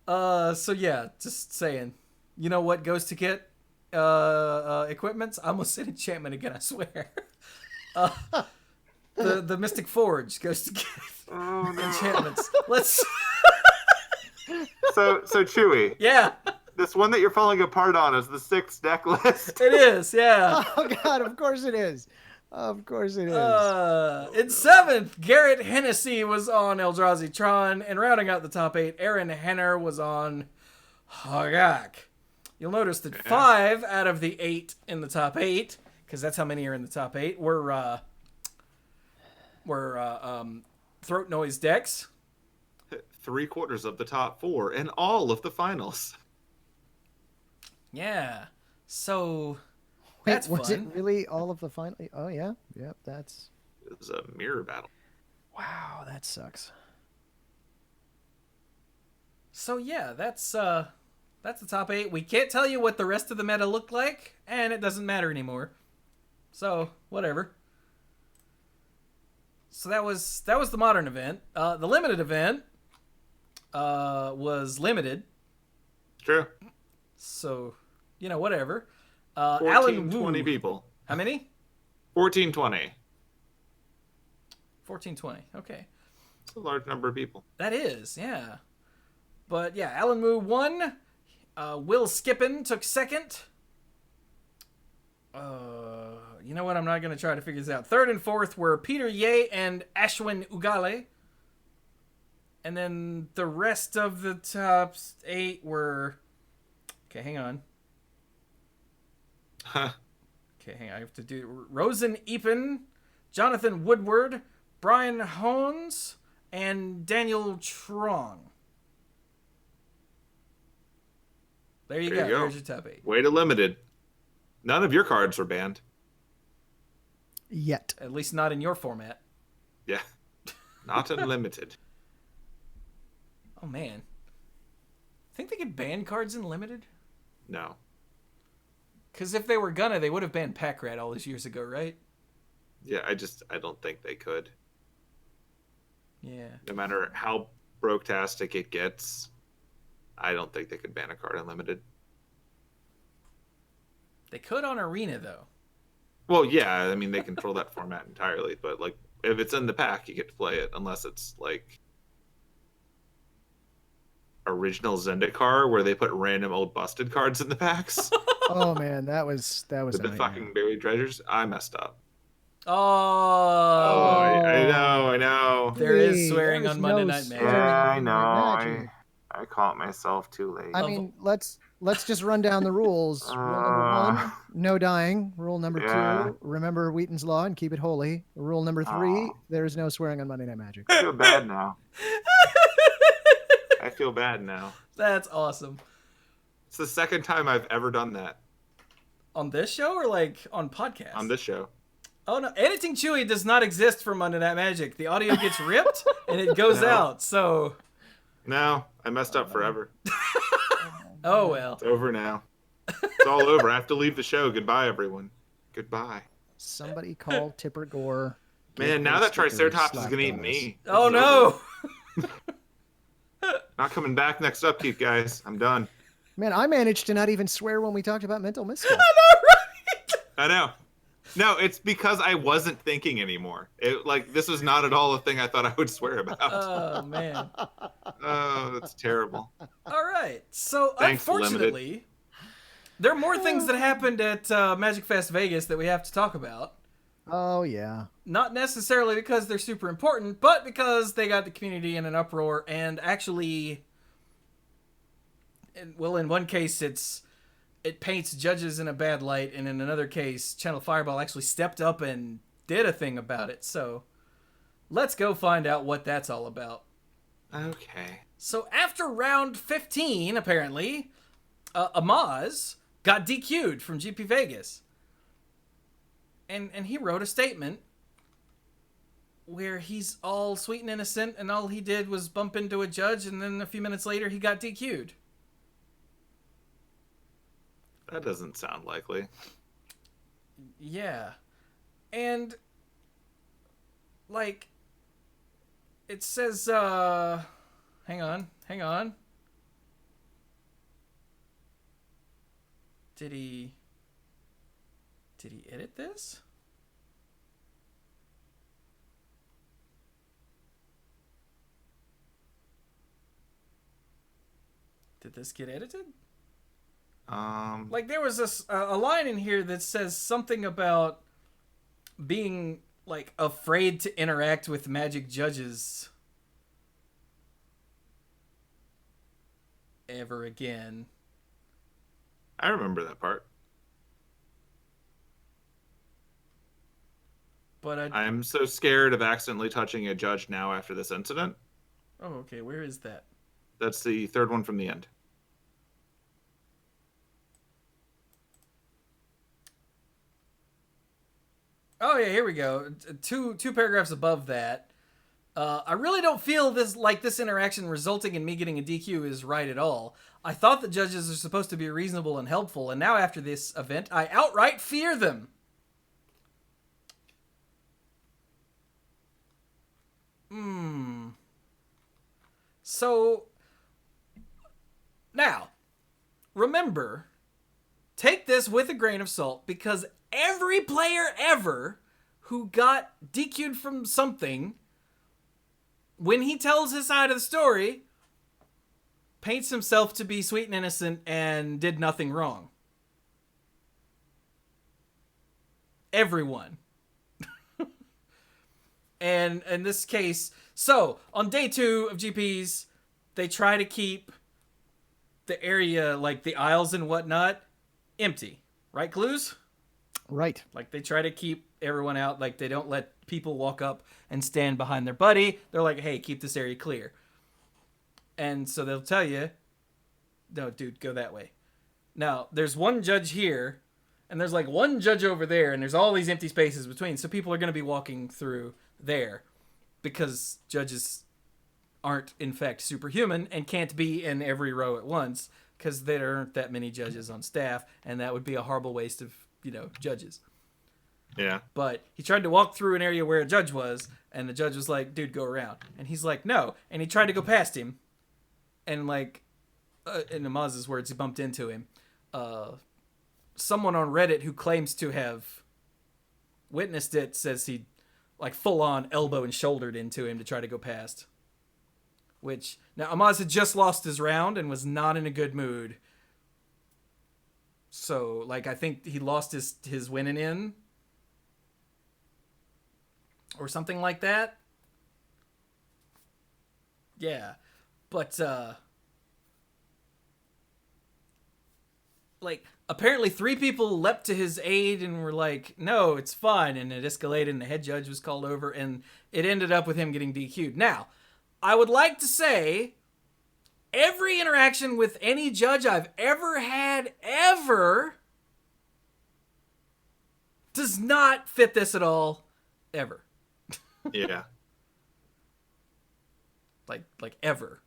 So yeah, just saying. You know what goes to get equipments? I almost said enchantment again, I swear. The Mystic Forge goes to get enchantments. Let's So Chewie. Yeah. This one that you're falling apart on is the 6th deck list. It is, yeah. Oh God, of course it is. Of course it is. In 7th, Garrett Hennessy was on Eldrazi Tron, and rounding out the top 8, Aaron Henner was on Hogaak. You'll notice that 5 out of the 8 in the top 8, because that's how many are in the top 8, were throat noise decks. 3/4 of the top 4 in all of the finals. Yeah. So Wait, that's was fun. it really all of the final? Oh yeah, yep. That's It was a mirror battle. wow. That sucks. So yeah, that's the top 8. We can't tell you what the rest of the meta looked like, and it doesn't matter anymore. So whatever. So that was the modern event. The limited event was limited. True. So whatever. 14, Alan Wu. 20 people. How many? 1420. 1420. Okay. It's a large number of people. That is, yeah. But yeah, Alan Wu won. Will Skippin took 2nd. You know what? I'm not going to try to figure this out. 3rd and 4th were Peter Ye and Ashwin Ugale. And then the rest of the top 8 were... Okay, hang on. Okay, hang on. I have to do... Rosen Epen, Jonathan Woodward, Brian Hones, and Daniel Trong. There you go. There's your top 8. Way to limited. None of your cards were banned. Yet. At least not in your format. Yeah. Not unlimited. Oh, man. Think they could ban cards in Limited? No. Because if they were gonna, they would have banned Pack Rat all those years ago, right? Yeah, I don't think they could. Yeah. No matter how broke-tastic it gets, I don't think they could ban a card unlimited. They could on Arena, though. Well, yeah, I mean, they control that format entirely, but, like, if it's in the pack, you get to play it, unless it's, like, original Zendikar, where they put random old busted cards in the packs. Oh man, that was With the fucking buried treasures. I messed up. Oh, I know. There is swearing on Monday Night Magic. Yeah, I know. I caught myself too late. I mean, let's just run down the rules. Rule number 1, no dying. Rule number 2, remember Wheaton's Law and keep it holy. Rule number 3, there is no swearing on Monday Night Magic. I feel bad now. I feel bad now. That's awesome. It's the second time I've ever done that. On this show or like on podcast? On this show. Oh no, editing Chewie does not exist for Monday Night Magic. The audio gets ripped and it goes out. So no, I messed up forever. Oh well. It's over now. It's all over. I have to leave the show. Goodbye, everyone. Goodbye. Somebody call Tipper Gore. Man, now that Triceratops is gonna eat me. Oh no. Not coming back next upkeep, guys. I'm done. Man, I managed to not even swear when we talked about mental misstep. I know, right? I know. No, it's because I wasn't thinking anymore. This was not at all a thing I thought I would swear about. Oh man. Oh, that's terrible. All right. So Thanks, unfortunately, Limited. there are more things that happened at MagicFest Vegas that we have to talk about. Oh yeah. Not necessarily because they're super important, but because they got the community in an uproar and actually, well, in one case it paints judges in a bad light, and in another case, Channel Fireball actually stepped up and did a thing about it. So let's go find out what that's all about. Okay. So after round 15, apparently, Amaz got DQ'd from GP Vegas. And he wrote a statement where he's all sweet and innocent, and all he did was bump into a judge, and then a few minutes later he got DQ'd. That doesn't sound likely. Yeah. And, like, it says, hang on. Did he edit this? Did this get edited? Like, there was a line in here that says something about being, like, afraid to interact with magic judges ever again. I remember that part. But I'm so scared of accidentally touching a judge now after this incident. Oh, okay. Where is that? That's the third one from the end. Oh yeah, here we go. Two paragraphs above that. I really don't feel this interaction resulting in me getting a DQ is right at all. I thought the judges are supposed to be reasonable and helpful, and now after this event, I outright fear them. So, now, remember, take this with a grain of salt, because every player ever who got DQ'd from something, when he tells his side of the story, paints himself to be sweet and innocent and did nothing wrong. Everyone. And in this case, so on day 2 of GPs, they try to keep the area, like the aisles and whatnot, empty. Right, Cluze? Right. Like, they try to keep everyone out. Like, they don't let people walk up and stand behind their buddy. They're like, hey, keep this area clear. And so they'll tell you, no, dude, go that way. Now, there's one judge here, and there's like one judge over there, and there's all these empty spaces between. So people are going to be walking through there because judges aren't, in fact, superhuman and can't be in every row at once because there aren't that many judges on staff, and that would be a horrible waste of, judges. Yeah. But he tried to walk through an area where a judge was, and the judge was like, dude, go around. And he's like, no. And he tried to go past him. And, like, in Amaz's words, he bumped into him. Someone on Reddit who claims to have witnessed it says he, like, full-on elbow and shouldered into him to try to go past. Which, now, Amaz had just lost his round and was not in a good mood. So, like, I think he lost his winning in. Or something like that. Yeah. But, like, apparently 3 people leapt to his aid and were like, no, it's fine. And it escalated and the head judge was called over and it ended up with him getting DQ'd. Now, I would like to say every interaction with any judge I've ever had, ever, does not fit this at all, ever. Yeah. Like ever.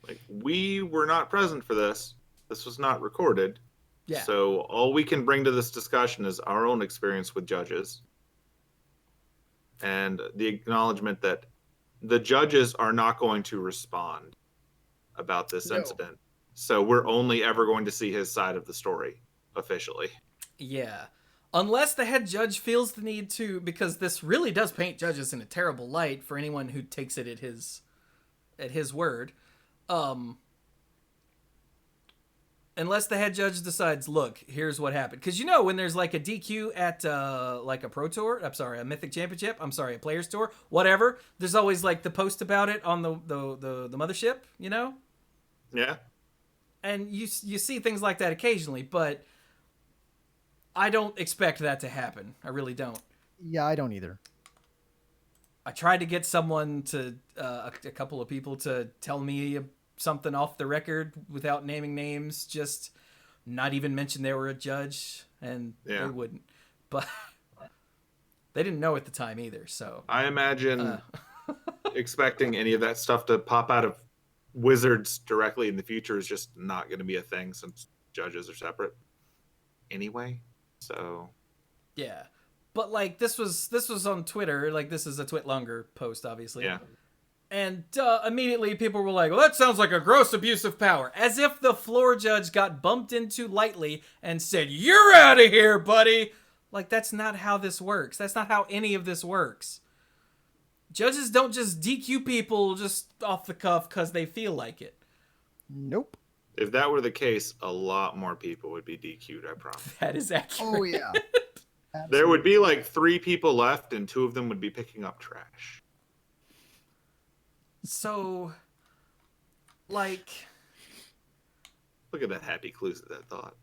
Like, we were not present for this. This was not recorded. Yeah. So all we can bring to this discussion is our own experience with judges. And the acknowledgement that the judges are not going to respond about this incident. So we're only ever going to see his side of the story, officially. Yeah. Unless the head judge feels the need to, because this really does paint judges in a terrible light for anyone who takes it at his word. Unless the head judge decides, look, here's what happened. Because when there's like a DQ at like a Pro Tour, a Mythic Championship, a Players Tour, whatever, there's always like the post about it on the mothership, Yeah. And you see things like that occasionally, but I don't expect that to happen. I really don't. Yeah, I don't either. I tried to get someone to, a couple of people to tell me something off the record without naming names, just not even mention they were a judge, and they wouldn't. But They didn't know at the time either, so... I imagine expecting any of that stuff to pop out of Wizards directly in the future is just not going to be a thing since judges are separate anyway. So yeah. But, like, this was on Twitter. Like, this is a Twitlonger post, obviously. yeah. And immediately people were like, well, that sounds like a gross abuse of power. As if the floor judge got bumped into lightly and said, you're out of here, buddy. Like, that's not how this works. That's not how any of this works. Judges don't just DQ people just off the cuff because they feel like it. Nope. If that were the case, a lot more people would be DQ'd, I promise. That is accurate. Oh, yeah. There would be like 3 people left, and 2 of them would be picking up trash. So, like... Look at that happy Cluze at that thought.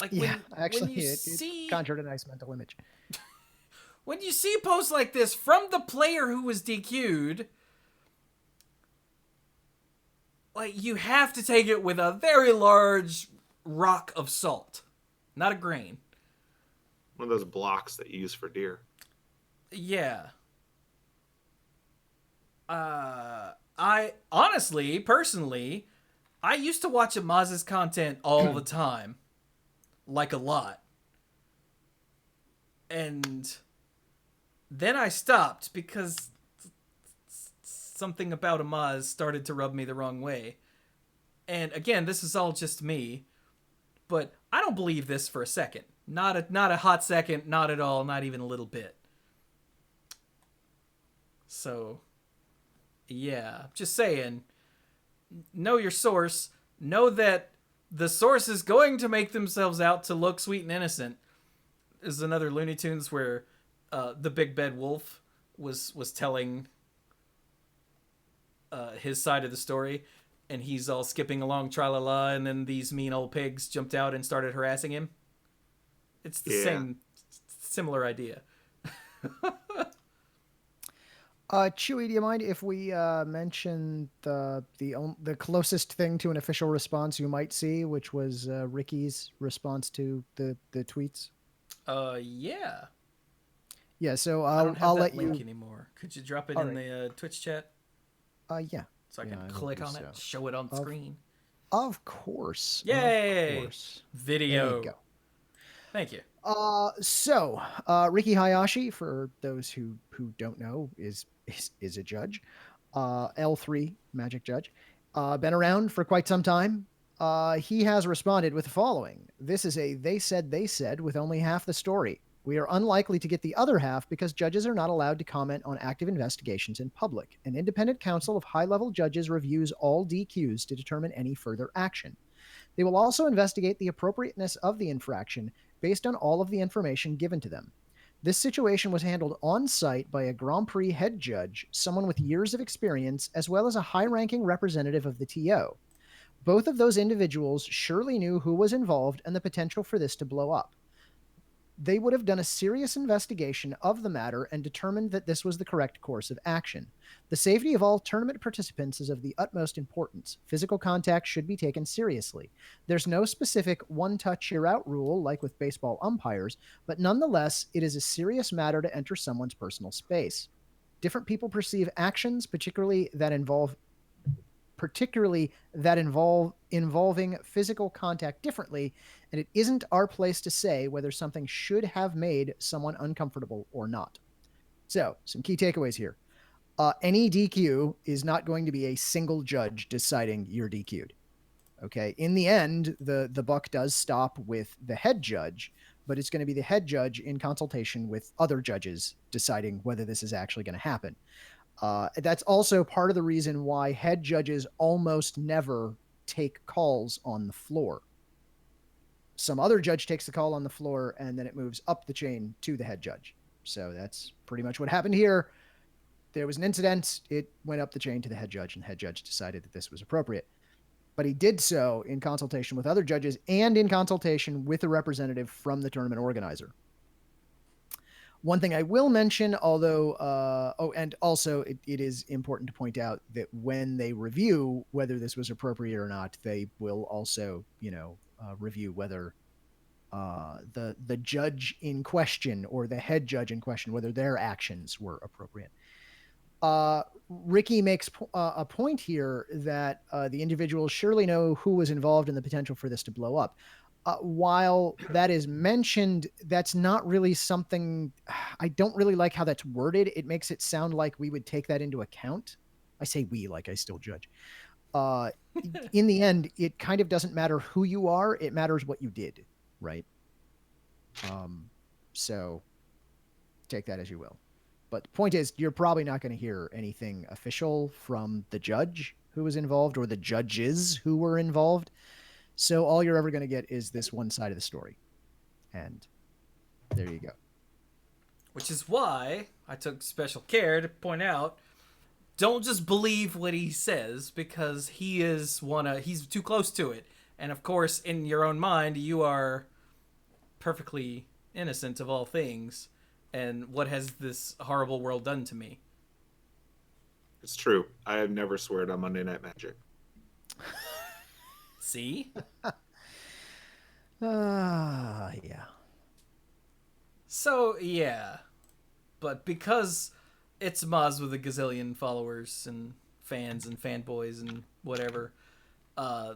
Like Yeah, when, actually, when you it conjured a nice mental image. When you see posts like this from the player who was DQ'd, like, you have to take it with a very large rock of salt, not a grain. One of those blocks that you use for deer. Yeah. I honestly, personally, I used to watch Amaz's content all the time. Like, a lot. And then I stopped because something about Amaz started to rub me the wrong way. And again, this is all just me, but I don't believe this for a second. Not a hot second, not at all, not even a little bit. So, yeah, just saying, know your source. Know that the source is going to make themselves out to look sweet and innocent. Is another Looney Tunes where the Big Bad Wolf was telling his side of the story, and he's all skipping along tra-la-la, and then these mean old pigs jumped out and started harassing him. It's the same, similar idea. Chewie, do you mind if we mention the closest thing to an official response you might see, which was Ricky's response to the tweets? Yeah. Yeah, so I don't have I'll that let link you anymore. Could you drop it All in right. the Twitch chat Yeah. so I Yeah, can I will click do on it, so. show it on the screen? Of course. Yay! Of course. Video. There you go. Thank you. So Ricky Hayashi, for those who don't know, is a judge, L3 Magic judge, been around for quite some time. He has responded with the following: "This is a they said with only half the story. We are unlikely to get the other half because judges are not allowed to comment on active investigations in public. An independent council of high-level judges reviews all DQs to determine any further action. They will also investigate the appropriateness of the infraction based on all of the information given to them. This situation was handled on site by a Grand Prix head judge, someone with years of experience, as well as a high-ranking representative of the TO. Both of those individuals surely knew who was involved and the potential for this to blow up. They would have done a serious investigation of the matter and determined that this was the correct course of action. The safety of all tournament participants is of the utmost importance. Physical contact should be taken seriously. There's no specific one-touch you're out rule like with baseball umpires, but nonetheless, it is a serious matter to enter someone's personal space. Different people perceive actions, particularly that involving physical contact differently, and it isn't our place to say whether something should have made someone uncomfortable or not." So, some key takeaways here. Any DQ is not going to be a single judge deciding you're DQ'd. Okay, in the end, the buck does stop with the head judge, but it's going to be the head judge in consultation with other judges deciding whether this is actually going to happen. That's also part of the reason why head judges almost never take calls on the floor. Some other judge takes the call on the floor, and then it moves up the chain to the head judge. So that's pretty much what happened here. There was an incident. It went up the chain to the head judge, and the head judge decided that this was appropriate. But he did so in consultation with other judges and in consultation with a representative from the tournament organizer. One thing I will mention, although, and also it is important to point out that when they review whether this was appropriate or not, they will also, review whether the judge in question or the head judge in question, whether their actions were appropriate. Ricky makes a point here that the individuals surely know who was involved in the potential for this to blow up. While that is mentioned, that's not really something. I don't really like how that's worded. It makes it sound like we would take that into account. I say we, like I still judge. Uh, in the end, it kind of doesn't matter who you are. It matters what you did, right? So take that as you will. But the point is, you're probably not going to hear anything official from the judge who was involved or the judges who were involved. So all you're ever going to get is this one side of the story. And there you go. Which is why I took special care to point out, don't just believe what he says, because he's too close to it. And of course, in your own mind, you are perfectly innocent of all things. And what has this horrible world done to me? It's true. I have never sweared on Monday Night Magic. See? Yeah. So, yeah. But because it's Maz with a gazillion followers and fans and fanboys and whatever,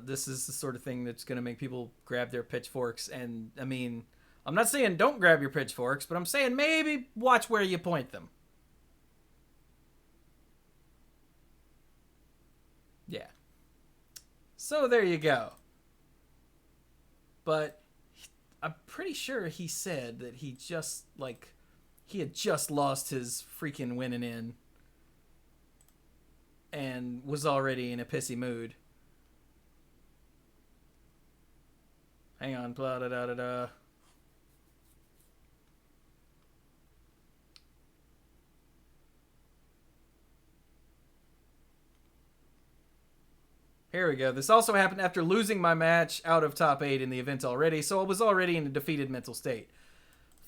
this is the sort of thing that's going to make people grab their pitchforks. And, I mean, I'm not saying don't grab your pitchforks, but I'm saying maybe watch where you point them. Yeah. So there you go. But I'm pretty sure he said that he had just lost his freaking winning in and was already in a pissy mood. Hang on, blah da da da da. Here we go. This also happened after losing my match out of top 8 in the event already, so I was already in a defeated mental state.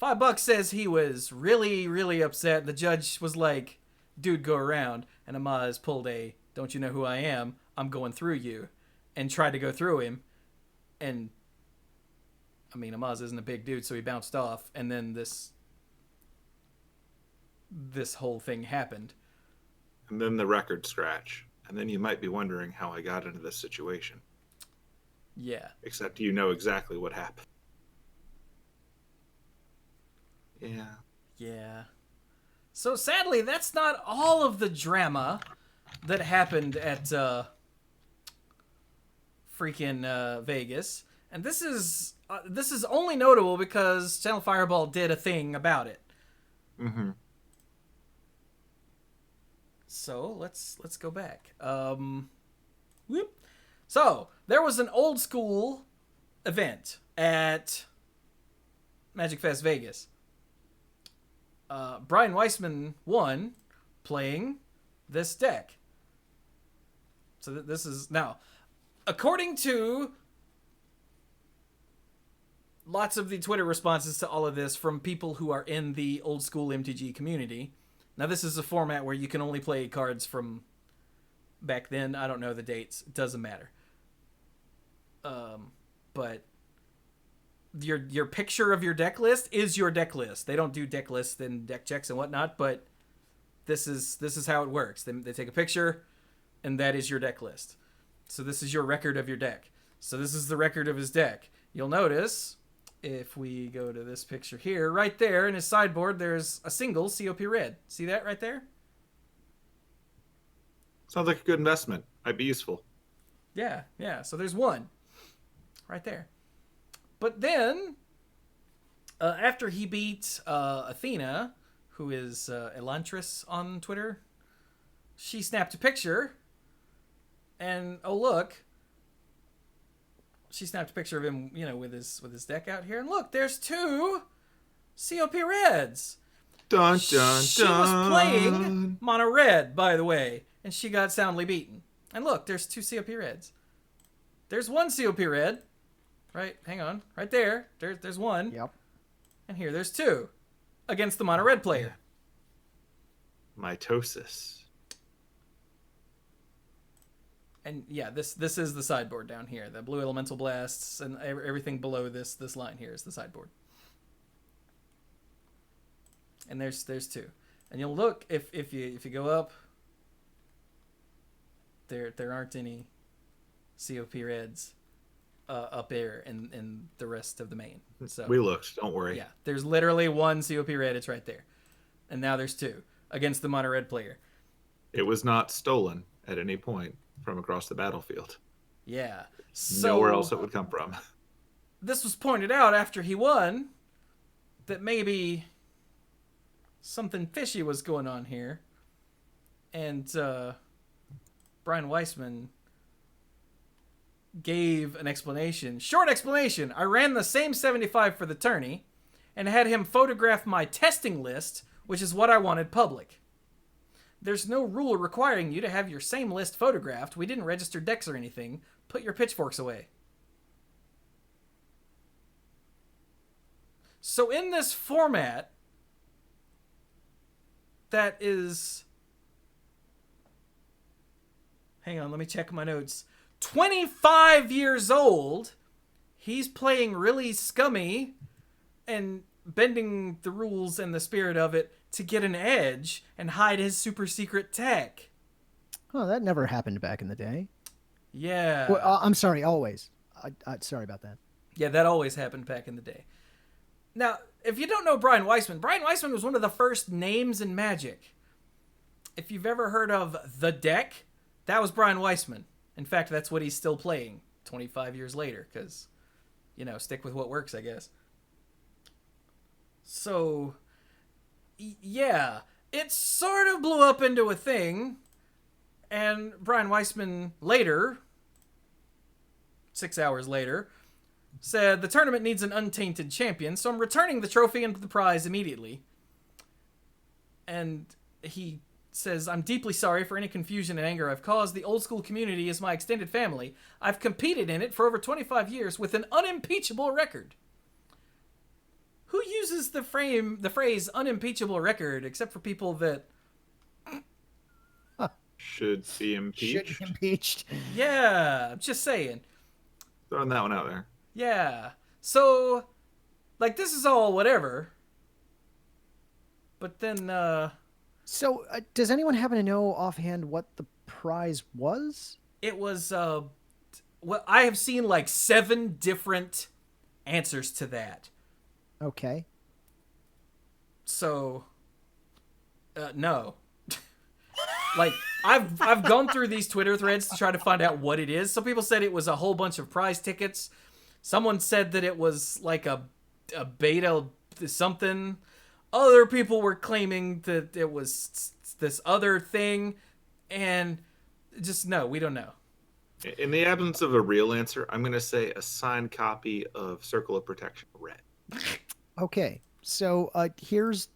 $5 says he was really, really upset. The judge was like, dude, go around. And Amaz pulled a, don't you know who I am? I'm going through you. And tried to go through him. And, I mean, Amaz isn't a big dude, so he bounced off. And then this whole thing happened. And then the record scratch. And then you might be wondering how I got into this situation. Yeah. Except you know exactly what happened. Yeah. Yeah. So sadly, that's not all of the drama that happened at freaking Vegas. And this is only notable because Channel Fireball did a thing about it. Mm-hmm. So let's go back. Whoop. So there was an old school event at MagicFest Vegas. Brian Weissman won playing this deck. So this is now, according to lots of the Twitter responses to all of this from people who are in the old school MTG community. Now, this is a format where you can only play cards from back then. I don't know the dates. It doesn't matter. But your picture of your deck list is your deck list. They don't do deck lists and deck checks and whatnot, but this is how it works. They take a picture, and that is your deck list. So this is your record of your deck. So this is the record of his deck. You'll notice, if we go to this picture here, right there in his sideboard, there's a single COP red. See that right there? Sounds like a good investment. Might be useful. Yeah. So there's one right there. But then, after he beat Athena, who is Elantris on Twitter, she snapped a picture, and oh look, she snapped a picture of him, with his deck out here, and look, there's 2 COP reds. Dun dun She dun. was playing mono red, by the way, and she got soundly beaten. And look, there's 2 COP reds. There's 1 COP red. Right, hang on. Right there. There's 1. Yep. And here, there's 2. Against the mono red player. Mitosis. And yeah, this is the sideboard down here. The blue elemental blasts and everything below this line here is the sideboard. And there's two. And you'll look if you go up, there aren't any COP reds up there in the rest of the main. So we looked, don't worry. Yeah, there's literally one COP red, it's right there. And now there's two against the mono red player. It was not stolen at any point from across the battlefield. Yeah. So nowhere else it would come from. This was pointed out after he won that maybe something fishy was going on here. And Brian Weissman gave an explanation. Short explanation. I ran the same 75 for the tourney and had him photograph my testing list, which is what I wanted public. There's no rule requiring you to have your same list photographed. We didn't register decks or anything. Put your pitchforks away. So in this format that is... Hang on, let me check my notes. 25 years old, he's playing really scummy and bending the rules and the spirit of it to get an edge and hide his super secret tech. Oh, that never happened back in the day. Yeah. Well, I'm sorry, always. Sorry about that. Yeah, that always happened back in the day. Now, if you don't know Brian Weissman was one of the first names in Magic. If you've ever heard of The Deck, that was Brian Weissman. In fact, that's what he's still playing 25 years later, because, stick with what works, I guess. So, yeah, it sort of blew up into a thing, and Brian Weissman later, 6 hours later, said, the tournament needs an untainted champion, so I'm returning the trophy and the prize immediately. And he says, I'm deeply sorry for any confusion and anger I've caused. The old school community is my extended family. I've competed in it for over 25 years with an unimpeachable record. Who uses the phrase unimpeachable record except for people that should be impeached? Should be impeached. Yeah, I'm just saying. Throwing that one out there. Yeah. So, this is all whatever. But then, So, does anyone happen to know offhand what the prize was? It was, well, I have seen 7 different answers to that. Okay. So, no. I've gone through these Twitter threads to try to find out what it is. Some people said it was a whole bunch of prize tickets. Someone said that it was a beta something. Other people were claiming that it was this other thing. And just no, we don't know. In the absence of a real answer, I'm going to say a signed copy of Circle of Protection Red. Okay. So here's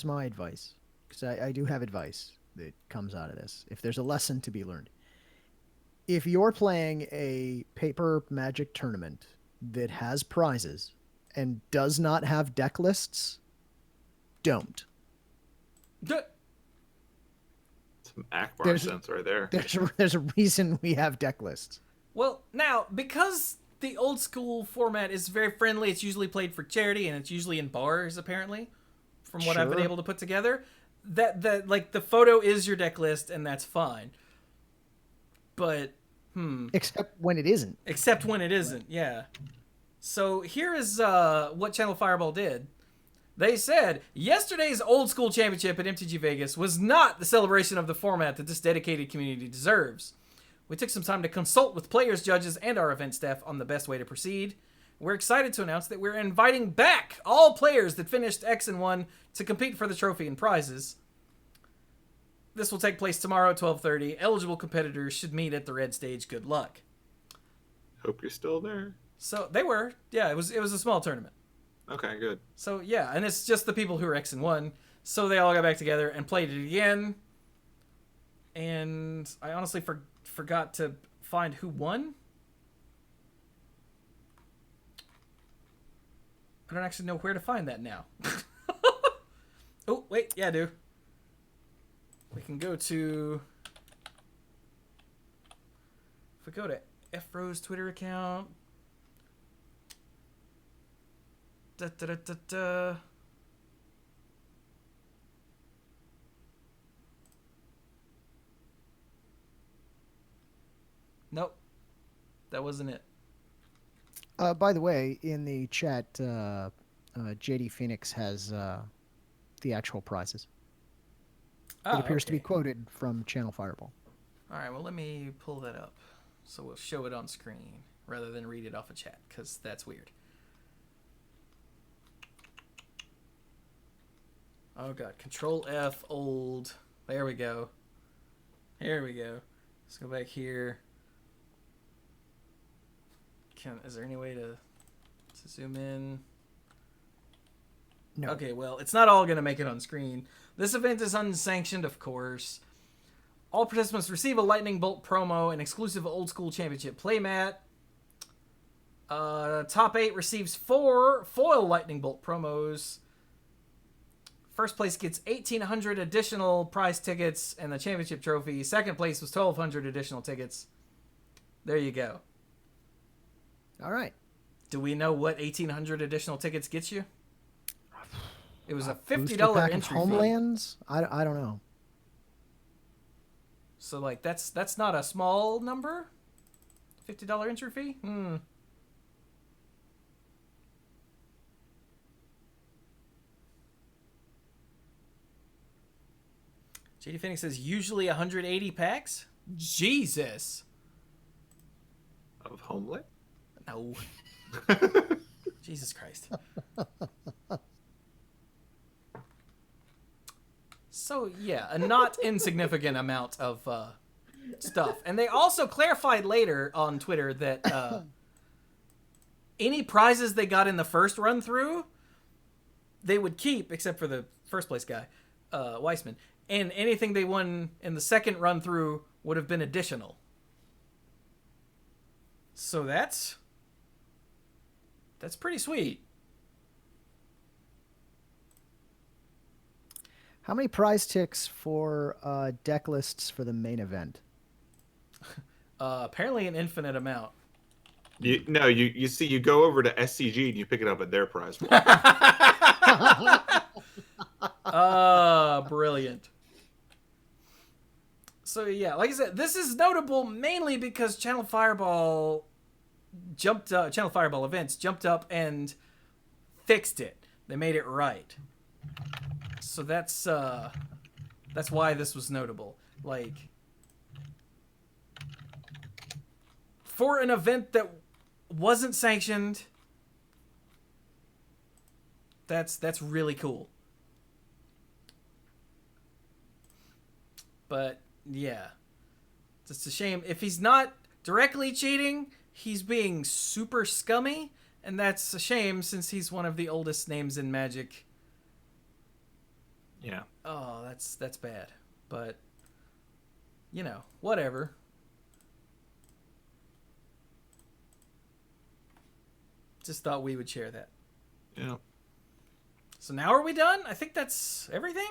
my advice. Because I do have advice that comes out of this. If there's a lesson to be learned. If you're playing a paper Magic tournament that has prizes and does not have deck lists, don't. Some Akbar sense right there. There's a reason we have deck lists. Well, now, because the old school format is very friendly, it's usually played for charity, and it's usually in bars, apparently, from what I've been able to put together. That the photo is your deck list, and that's fine. But, Except when it isn't. Except when it isn't, yeah. So here is what Channel Fireball did. They said, yesterday's old school championship at MTG Vegas was not the celebration of the format that this dedicated community deserves. We took some time to consult with players, judges, and our event staff on the best way to proceed. We're excited to announce that we're inviting back all players that finished X and 1 to compete for the trophy and prizes. This will take place tomorrow at 12:30. Eligible competitors should meet at the red stage. Good luck. Hope you're still there. So they were. Yeah, it was a small tournament. Okay, good. So yeah, and it's just the people who are X and 1. So they all got back together and played it again. And I honestly forgot to find who won. I don't actually know where to find that now. Oh, wait, yeah, I do. We can go to If we go to F-Rose Twitter account. Da, da, da, da, da. Nope. That wasn't it. By the way, in the chat, JD Phoenix has the actual prizes. It appears to be quoted from Channel Fireball. All right, well, let me pull that up. So we'll show it on screen rather than read it off a chat, because that's weird. Oh, God. Control F, old. There we go. Here we go. Let's go back here. Is there any way to zoom in? No. Okay, well, it's not all going to make it on screen. This event is unsanctioned, of course. All participants receive a Lightning Bolt promo, an exclusive Old School Championship playmat. Top 8 receives 4 foil Lightning Bolt promos. First place gets 1,800 additional prize tickets and the championship trophy. Second place was 1,200 additional tickets. There you go. All right. Do we know what 1,800 additional tickets gets you? It was a $50 pack entry of Homelands? Fee. I don't know. So, like, that's not a small number? $50 entry fee? JD Phoenix says usually 180 packs? Jesus. Of Homeland? No. Jesus Christ. So, yeah, a not insignificant amount of stuff. And they also clarified later on Twitter that any prizes they got in the first run through, they would keep, except for the first place guy, Weissman. And anything they won in the second run through would have been additional. So that's pretty sweet. How many prize ticks for deck lists for the main event? Apparently an infinite amount. You see, you go over to SCG and you pick it up at their prize pool. Brilliant. So yeah, like I said, this is notable mainly because Channel Fireball events jumped up and fixed it. They made it right. So that's why this was notable. Like, for an event that wasn't sanctioned, that's really cool. But yeah, it's a shame. If he's not directly cheating, he's being super scummy, and that's a shame since he's one of the oldest names in Magic. Yeah. Oh, that's bad. But, you know, whatever. Just thought we would share that. Yeah. So now are we done? I think that's everything?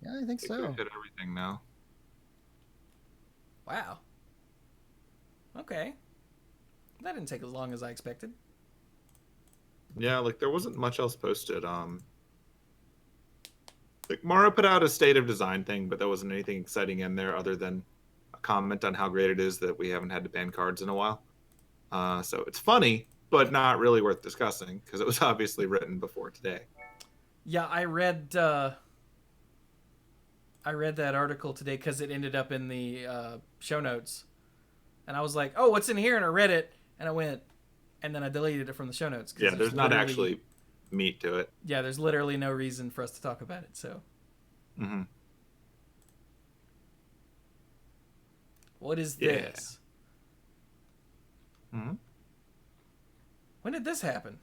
Yeah, I think so. We hit everything now. Wow. Okay. That didn't take as long as I expected. Yeah, like there wasn't much else posted. Like Mara put out a state of design thing, but there wasn't anything exciting in there other than a comment on how great it is that we haven't had to ban cards in a while. So it's funny, but not really worth discussing because it was obviously written before today. Yeah, I read that article today because it ended up in the show notes, and I was like, "Oh, what's in here?" And I read it, and I went, and then I deleted it from the show notes. Yeah, there's not actually meat to it. Yeah, there's literally no reason for us to talk about it. So, What is this? When did this happen?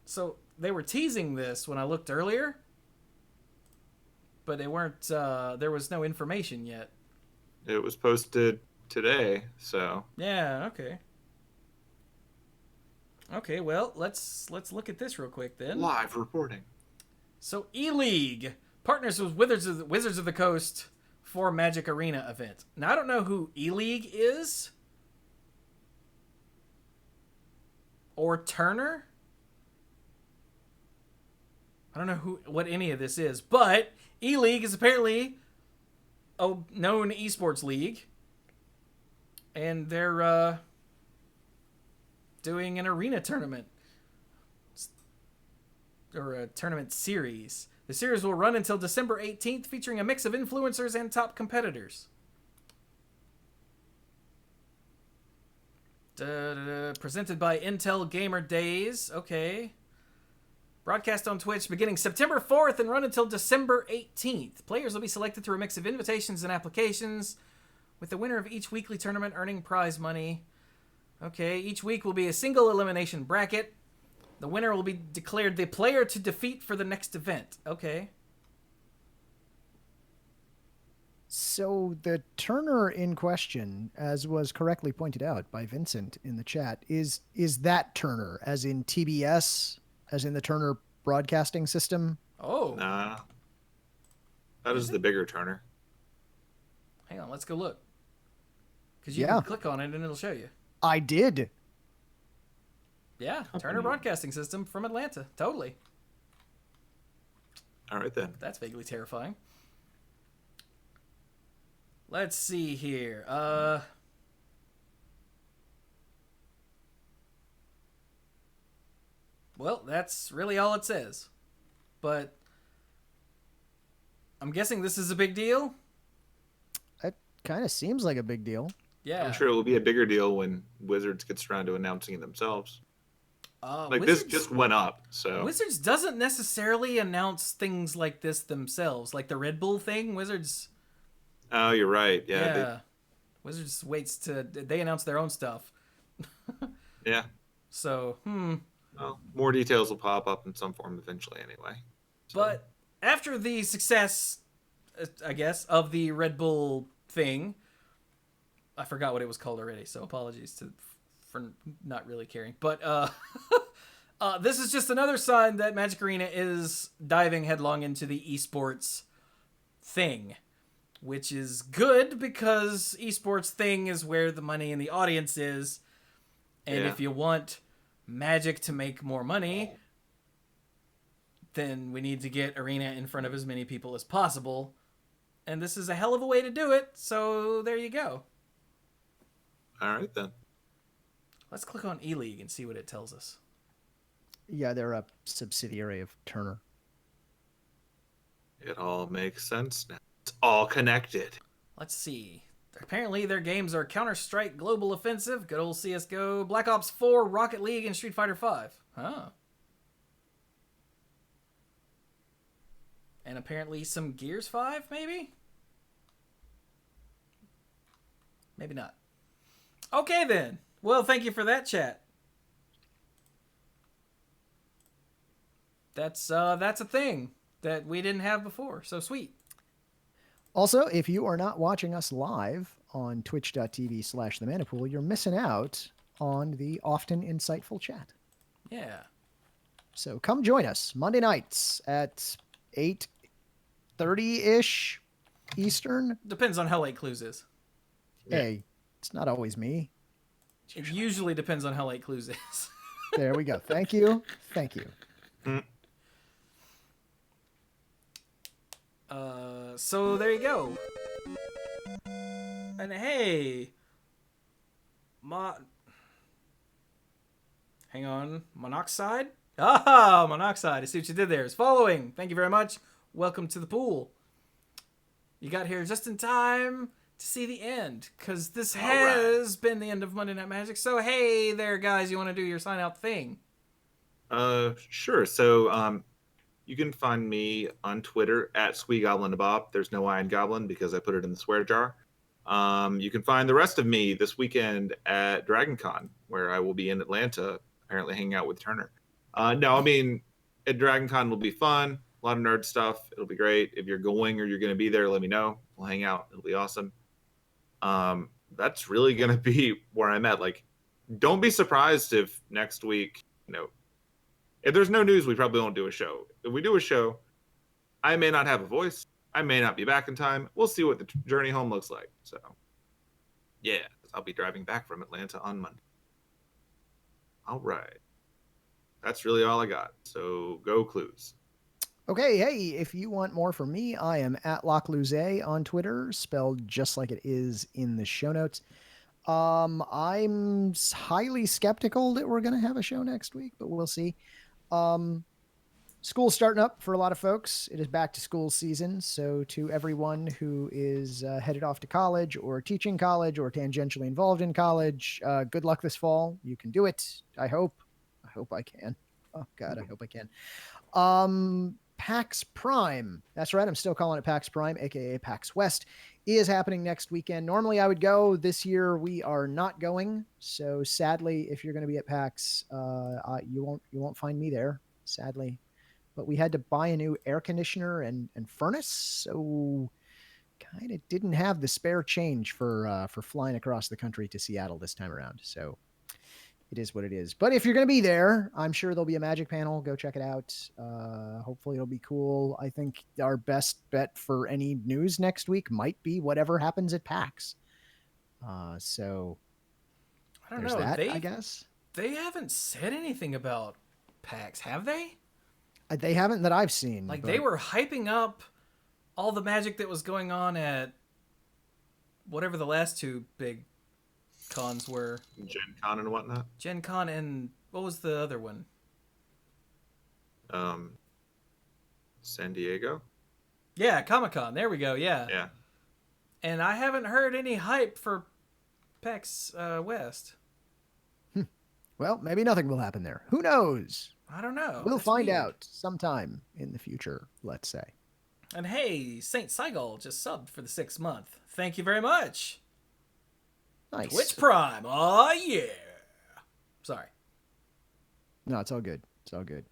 So they were teasing this when I looked earlier, but they weren't. There was no information yet. It was posted today, so yeah. Okay. Okay. Well, let's look at this real quick then. Live reporting. So E-League partners with Wizards of the Coast for Magic Arena event. Now, I don't know who E-League is. Or Turner. I don't know what any of this is, but E-League is apparently a known esports league. And they're doing an arena tournament. Or a tournament series. The series will run until December 18th, featuring a mix of influencers and top competitors. Presented by Intel Gamer Days. Okay. Broadcast on Twitch beginning September 4th and run until December 18th. Players will be selected through a mix of invitations and applications, with the winner of each weekly tournament earning prize money. Okay, each week will be a single elimination bracket. The winner will be declared the player to defeat for the next event. Okay. So the Turner in question, as was correctly pointed out by Vincent in the chat, is that Turner, as in TBS, as in the Turner Broadcasting System? Oh. Nah. That is the bigger Turner. Hang on, let's go look. Because you Yeah. can click on it and it'll show you. I did. Yeah, Turner Broadcasting System from Atlanta. Totally. All right, then. That's vaguely terrifying. Let's see here. Well, that's really all it says. But I'm guessing this is a big deal? It kind of seems like a big deal. Yeah. I'm sure it will be a bigger deal when Wizards gets around to announcing it themselves. Wizards, this just went up, so Wizards doesn't necessarily announce things like this themselves. Like the Red Bull thing, Wizards... Oh, you're right. Yeah. Yeah. Wizards waits to... They announce their own stuff. Yeah. So, Well, more details will pop up in some form eventually anyway. So. But after the success, I guess, of the Red Bull thing... I forgot what it was called already, so apologies for not really caring. But this is just another sign that Magic Arena is diving headlong into the esports thing, which is good because esports thing is where the money and the audience is. And if you want Magic to make more money, then we need to get Arena in front of as many people as possible. And this is a hell of a way to do it, so there you go. All right, then. Let's click on E-League and see what it tells us. Yeah, they're a subsidiary of Turner. It all makes sense now. It's all connected. Let's see. Apparently their games are Counter-Strike Global Offensive, good old CSGO, Black Ops 4, Rocket League, and Street Fighter 5. Huh. And apparently some Gears 5, maybe? Maybe not. Okay, then. Well, thank you for that, chat. That's a thing that we didn't have before. So sweet. Also, if you are not watching us live on twitch.tv/themanapool, you're missing out on the often insightful chat. Yeah. So come join us Monday nights at 8:30-ish Eastern. Depends on how late Cluze is. Hey, it's not always me. It usually depends on how late Cluze is. There we go. Thank you. Thank you. So there you go. And hey, hang on, monoxide? Ah, monoxide. I see what you did there. It's following. Thank you very much. Welcome to the pool. You got here just in time to see the end, because this has been the end of Monday Night Magic. So hey there, guys, you want to do your sign out thing? Sure. So you can find me on Twitter at SqueeGoblinBob. There's no I in Goblin because I put it in the swear jar. You can find the rest of me this weekend at DragonCon, where I will be in Atlanta, apparently hanging out with Turner. No, I mean, at DragonCon will be fun. A lot of nerd stuff. It'll be great. If you're going or you're going to be there, let me know. We'll hang out. It'll be awesome. That's really going to be where I'm at. Like, don't be surprised if next week, if there's no news, we probably won't do a show. If we do a show, I may not have a voice. I may not be back in time. We'll see what the journey home looks like. So, yeah, I'll be driving back from Atlanta on Monday. All right. That's really all I got. So go Cluze. Okay, hey, if you want more from me, I am at Cluze on Twitter, spelled just like it is in the show notes. I'm highly skeptical that we're going to have a show next week, but we'll see. School's starting up for a lot of folks. It is back to school season. So, to everyone who is headed off to college or teaching college or tangentially involved in college, good luck this fall. You can do it. I hope. I hope I can. Oh, God, I hope I can. PAX Prime. That's right. I'm still calling it PAX Prime, aka PAX West, is happening next weekend. Normally I would go. This year we are not going. So sadly, if you're going to be at PAX, you won't find me there. Sadly, but we had to buy a new air conditioner and furnace, so kind of didn't have the spare change for flying across the country to Seattle this time around. So it is what it is. But if you're going to be there, I'm sure there'll be a Magic panel. Go check it out. Hopefully it'll be cool. I think our best bet for any news next week might be whatever happens at PAX. So I don't there's know. that, I guess. They haven't said anything about PAX, have they? They haven't that I've seen. Like, but they were hyping up all the magic that was going on at whatever the last two big cons were. Gen Con and whatnot. Gen Con and what was the other one? San Diego. Yeah, Comic-Con. There we go. Yeah. Yeah. And I haven't heard any hype for PAX West. Well, maybe nothing will happen there. Who knows? I don't know. We'll That's find weird. out sometime in the future, let's say. And hey, Saint Seagull just subbed for the 6th month. Thank you very much. Nice. Twitch Prime. Oh, yeah. Sorry. No, it's all good. It's all good.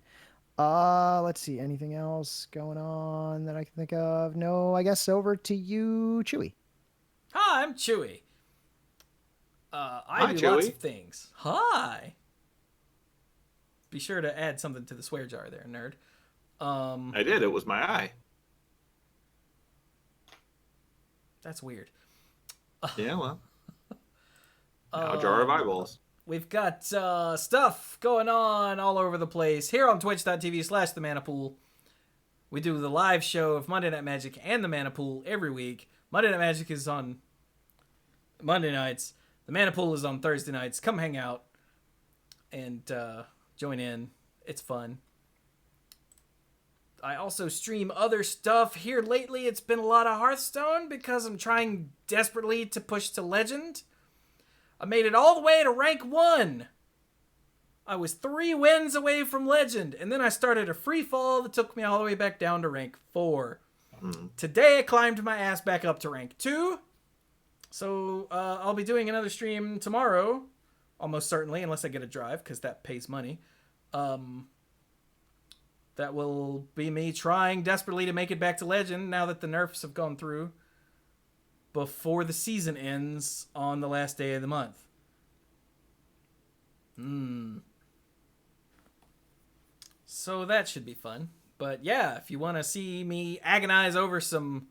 Let's see. Anything else going on that I can think of? No, I guess over to you, Chewie. Hi, I'm Chewie. I Hi, do lots Chewie. of things. Hi. Be sure to add something to the swear jar there, nerd. I did. It was my eye. That's weird. Yeah, well. Now jar of eyeballs. We've got stuff going on all over the place here on twitch.tv/the Mana Pool. We do the live show of Monday Night Magic and the Mana Pool every week. Monday Night Magic is on Monday nights. The Mana Pool is on Thursday nights. Come hang out and join in. It's fun. I also stream other stuff. Here lately, it's been a lot of Hearthstone because I'm trying desperately to push to Legend. I made it all the way to rank 1. I was 3 wins away from Legend, and then I started a free fall that took me all the way back down to rank 4. Today, I climbed my ass back up to rank 2. So I'll be doing another stream tomorrow, almost certainly, unless I get a drive, because that pays money. That will be me trying desperately to make it back to Legend now that the nerfs have gone through before the season ends on the last day of the month. So that should be fun. But yeah, if you want to see me agonize over some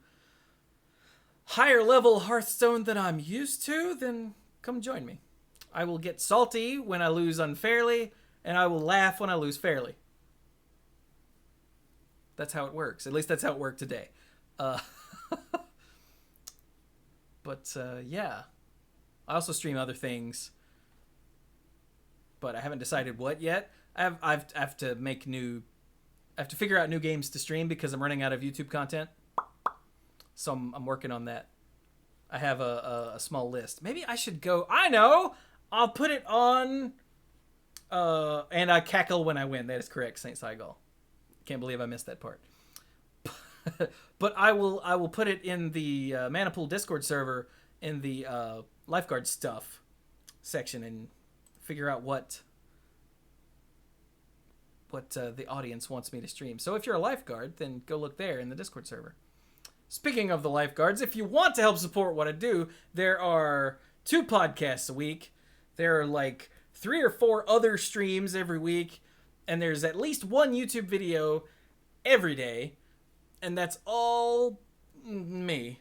higher level Hearthstone than I'm used to, then come join me. I will get salty when I lose unfairly, and I will laugh when I lose fairly. That's how it works. At least that's how it worked today. But yeah. I also stream other things, but I haven't decided what yet. I have to make new... I have to figure out new games to stream because I'm running out of YouTube content. So I'm working on that. I have a small list. Maybe I should go... I know! I'll put it on... and I cackle when I win. That is correct, Saint Seagull. Can't believe I missed that part. But I will put it in the Mana Pool Discord server in the lifeguard stuff section and figure out what the audience wants me to stream. So if you're a lifeguard, then go look there in the Discord server. Speaking of the lifeguards, if you want to help support what I do, there are 2 podcasts a week. There are like 3 or 4 other streams every week. And there's at least 1 YouTube video every day. And that's all me.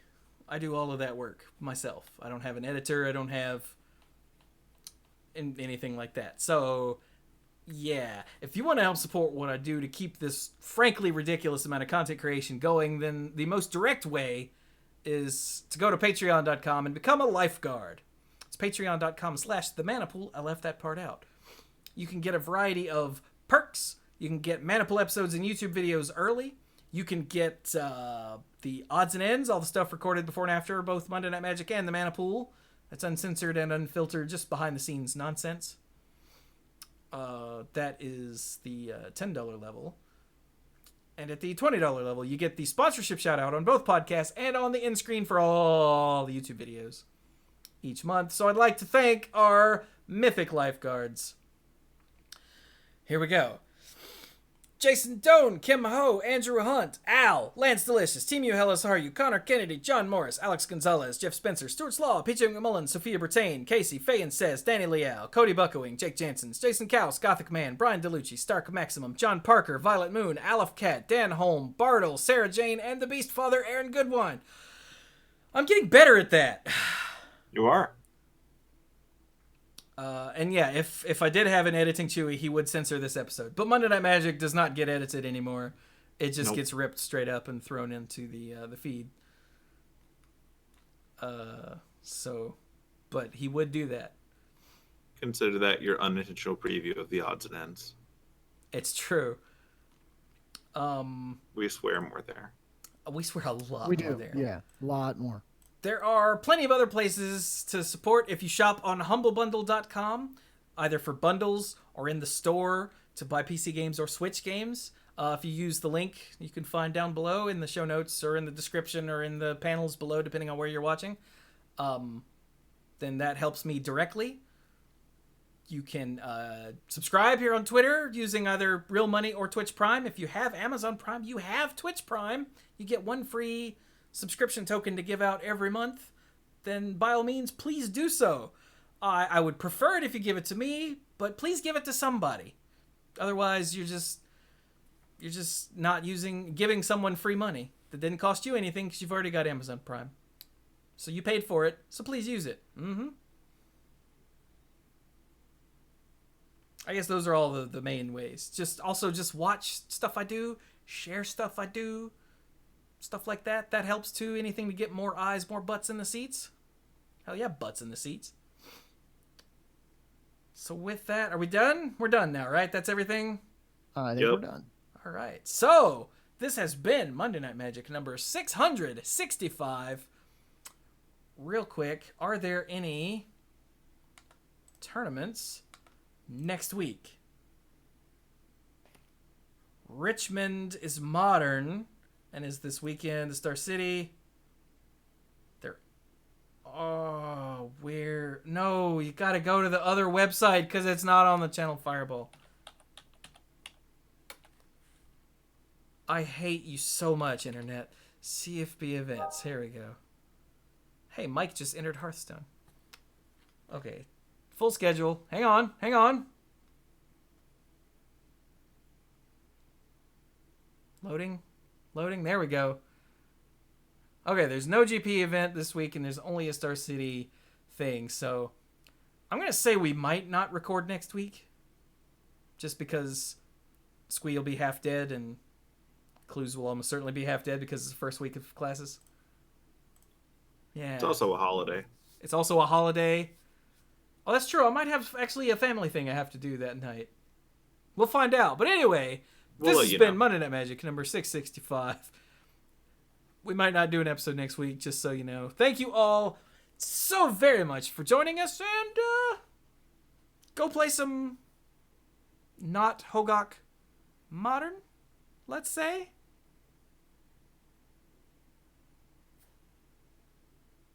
I do all of that work myself. I don't have an editor. I don't have anything like that. So, yeah. If you want to help support what I do to keep this frankly ridiculous amount of content creation going, then the most direct way is to go to patreon.com and become a lifeguard. It's patreon.com/themanapool. I left that part out. You can get a variety of perks. You can get Manipool episodes and YouTube videos early. You can get the odds and ends, all the stuff recorded before and after both Monday Night Magic and the Manipool. That's uncensored and unfiltered, just behind-the-scenes nonsense. That is the $10 level. And at the $20 level, you get the sponsorship shout-out on both podcasts and on the end screen for all the YouTube videos each month. So I'd like to thank our mythic lifeguards. Here we go. Jason Doan, Kim Ho, Andrew Hunt, Al, Lance Delicious, Team U Hellas Are You, Connor Kennedy, John Morris, Alex Gonzalez, Jeff Spencer, Stuart Slaw, PJ McMullen, Sophia Bertain, Casey, Faye Says, Danny Leal, Cody Buckowing, Jake Jansons, Jason Kaus, Gothic Man, Brian DeLucci, Stark Maximum, John Parker, Violet Moon, Aleph Cat, Dan Holm, Bartle, Sarah Jane, and the Beast Father, Aaron Goodwine. I'm getting better at that. You are. And yeah, if I did have an editing Chewie, he would censor this episode. But Monday Night Magic does not get edited anymore. It just gets ripped straight up and thrown into the feed. But he would do that. Consider that your unintentional preview of the odds and ends. It's true. We swear more there. We swear a lot We more do, there. yeah, a lot more. There are plenty of other places to support if you shop on humblebundle.com, either for bundles or in the store to buy PC games or Switch games. If you use the link you can find down below in the show notes or in the description or in the panels below, depending on where you're watching, then that helps me directly. You can subscribe here on Twitter using either Real Money or Twitch Prime. If you have Amazon Prime, you have Twitch Prime. You get one free subscription token to give out every month, then by all means, please do so. I would prefer it if you give it to me, but please give it to somebody. Otherwise, you're just not giving someone free money that didn't cost you anything because you've already got Amazon Prime. So you paid for it, so please use it. I guess those are all the main ways. Just watch stuff I do, share stuff I do, stuff like that. That helps too. Anything to get more eyes, more butts in the seats. Hell yeah, butts in the seats. So with that, are we done? We're done now, right? That's everything? I think we're done. All right. So this has been Monday Night Magic number 665. Real quick, are there any tournaments next week? Richmond is Modern and is this weekend. The Star City. No, you gotta go to the other website because it's not on the channel Fireball. I hate you so much, Internet. CFB events. Here we go. Hey, Mike just entered Hearthstone. Okay. Full schedule. Hang on. Loading. There we go. Okay, there's no GP event this week, and there's only a Star City thing. So I'm going to say we might not record next week. Just because Squee will be half dead, and Cluze will almost certainly be half dead because it's the first week of classes. Yeah. It's also a holiday. Oh, that's true. I might have actually a family thing I have to do that night. We'll find out. But anyway, this has been Monday Night Magic number 665. We might not do an episode next week, just so you know. Thank you all so very much for joining us, and go play some not Hogaak Modern, let's say.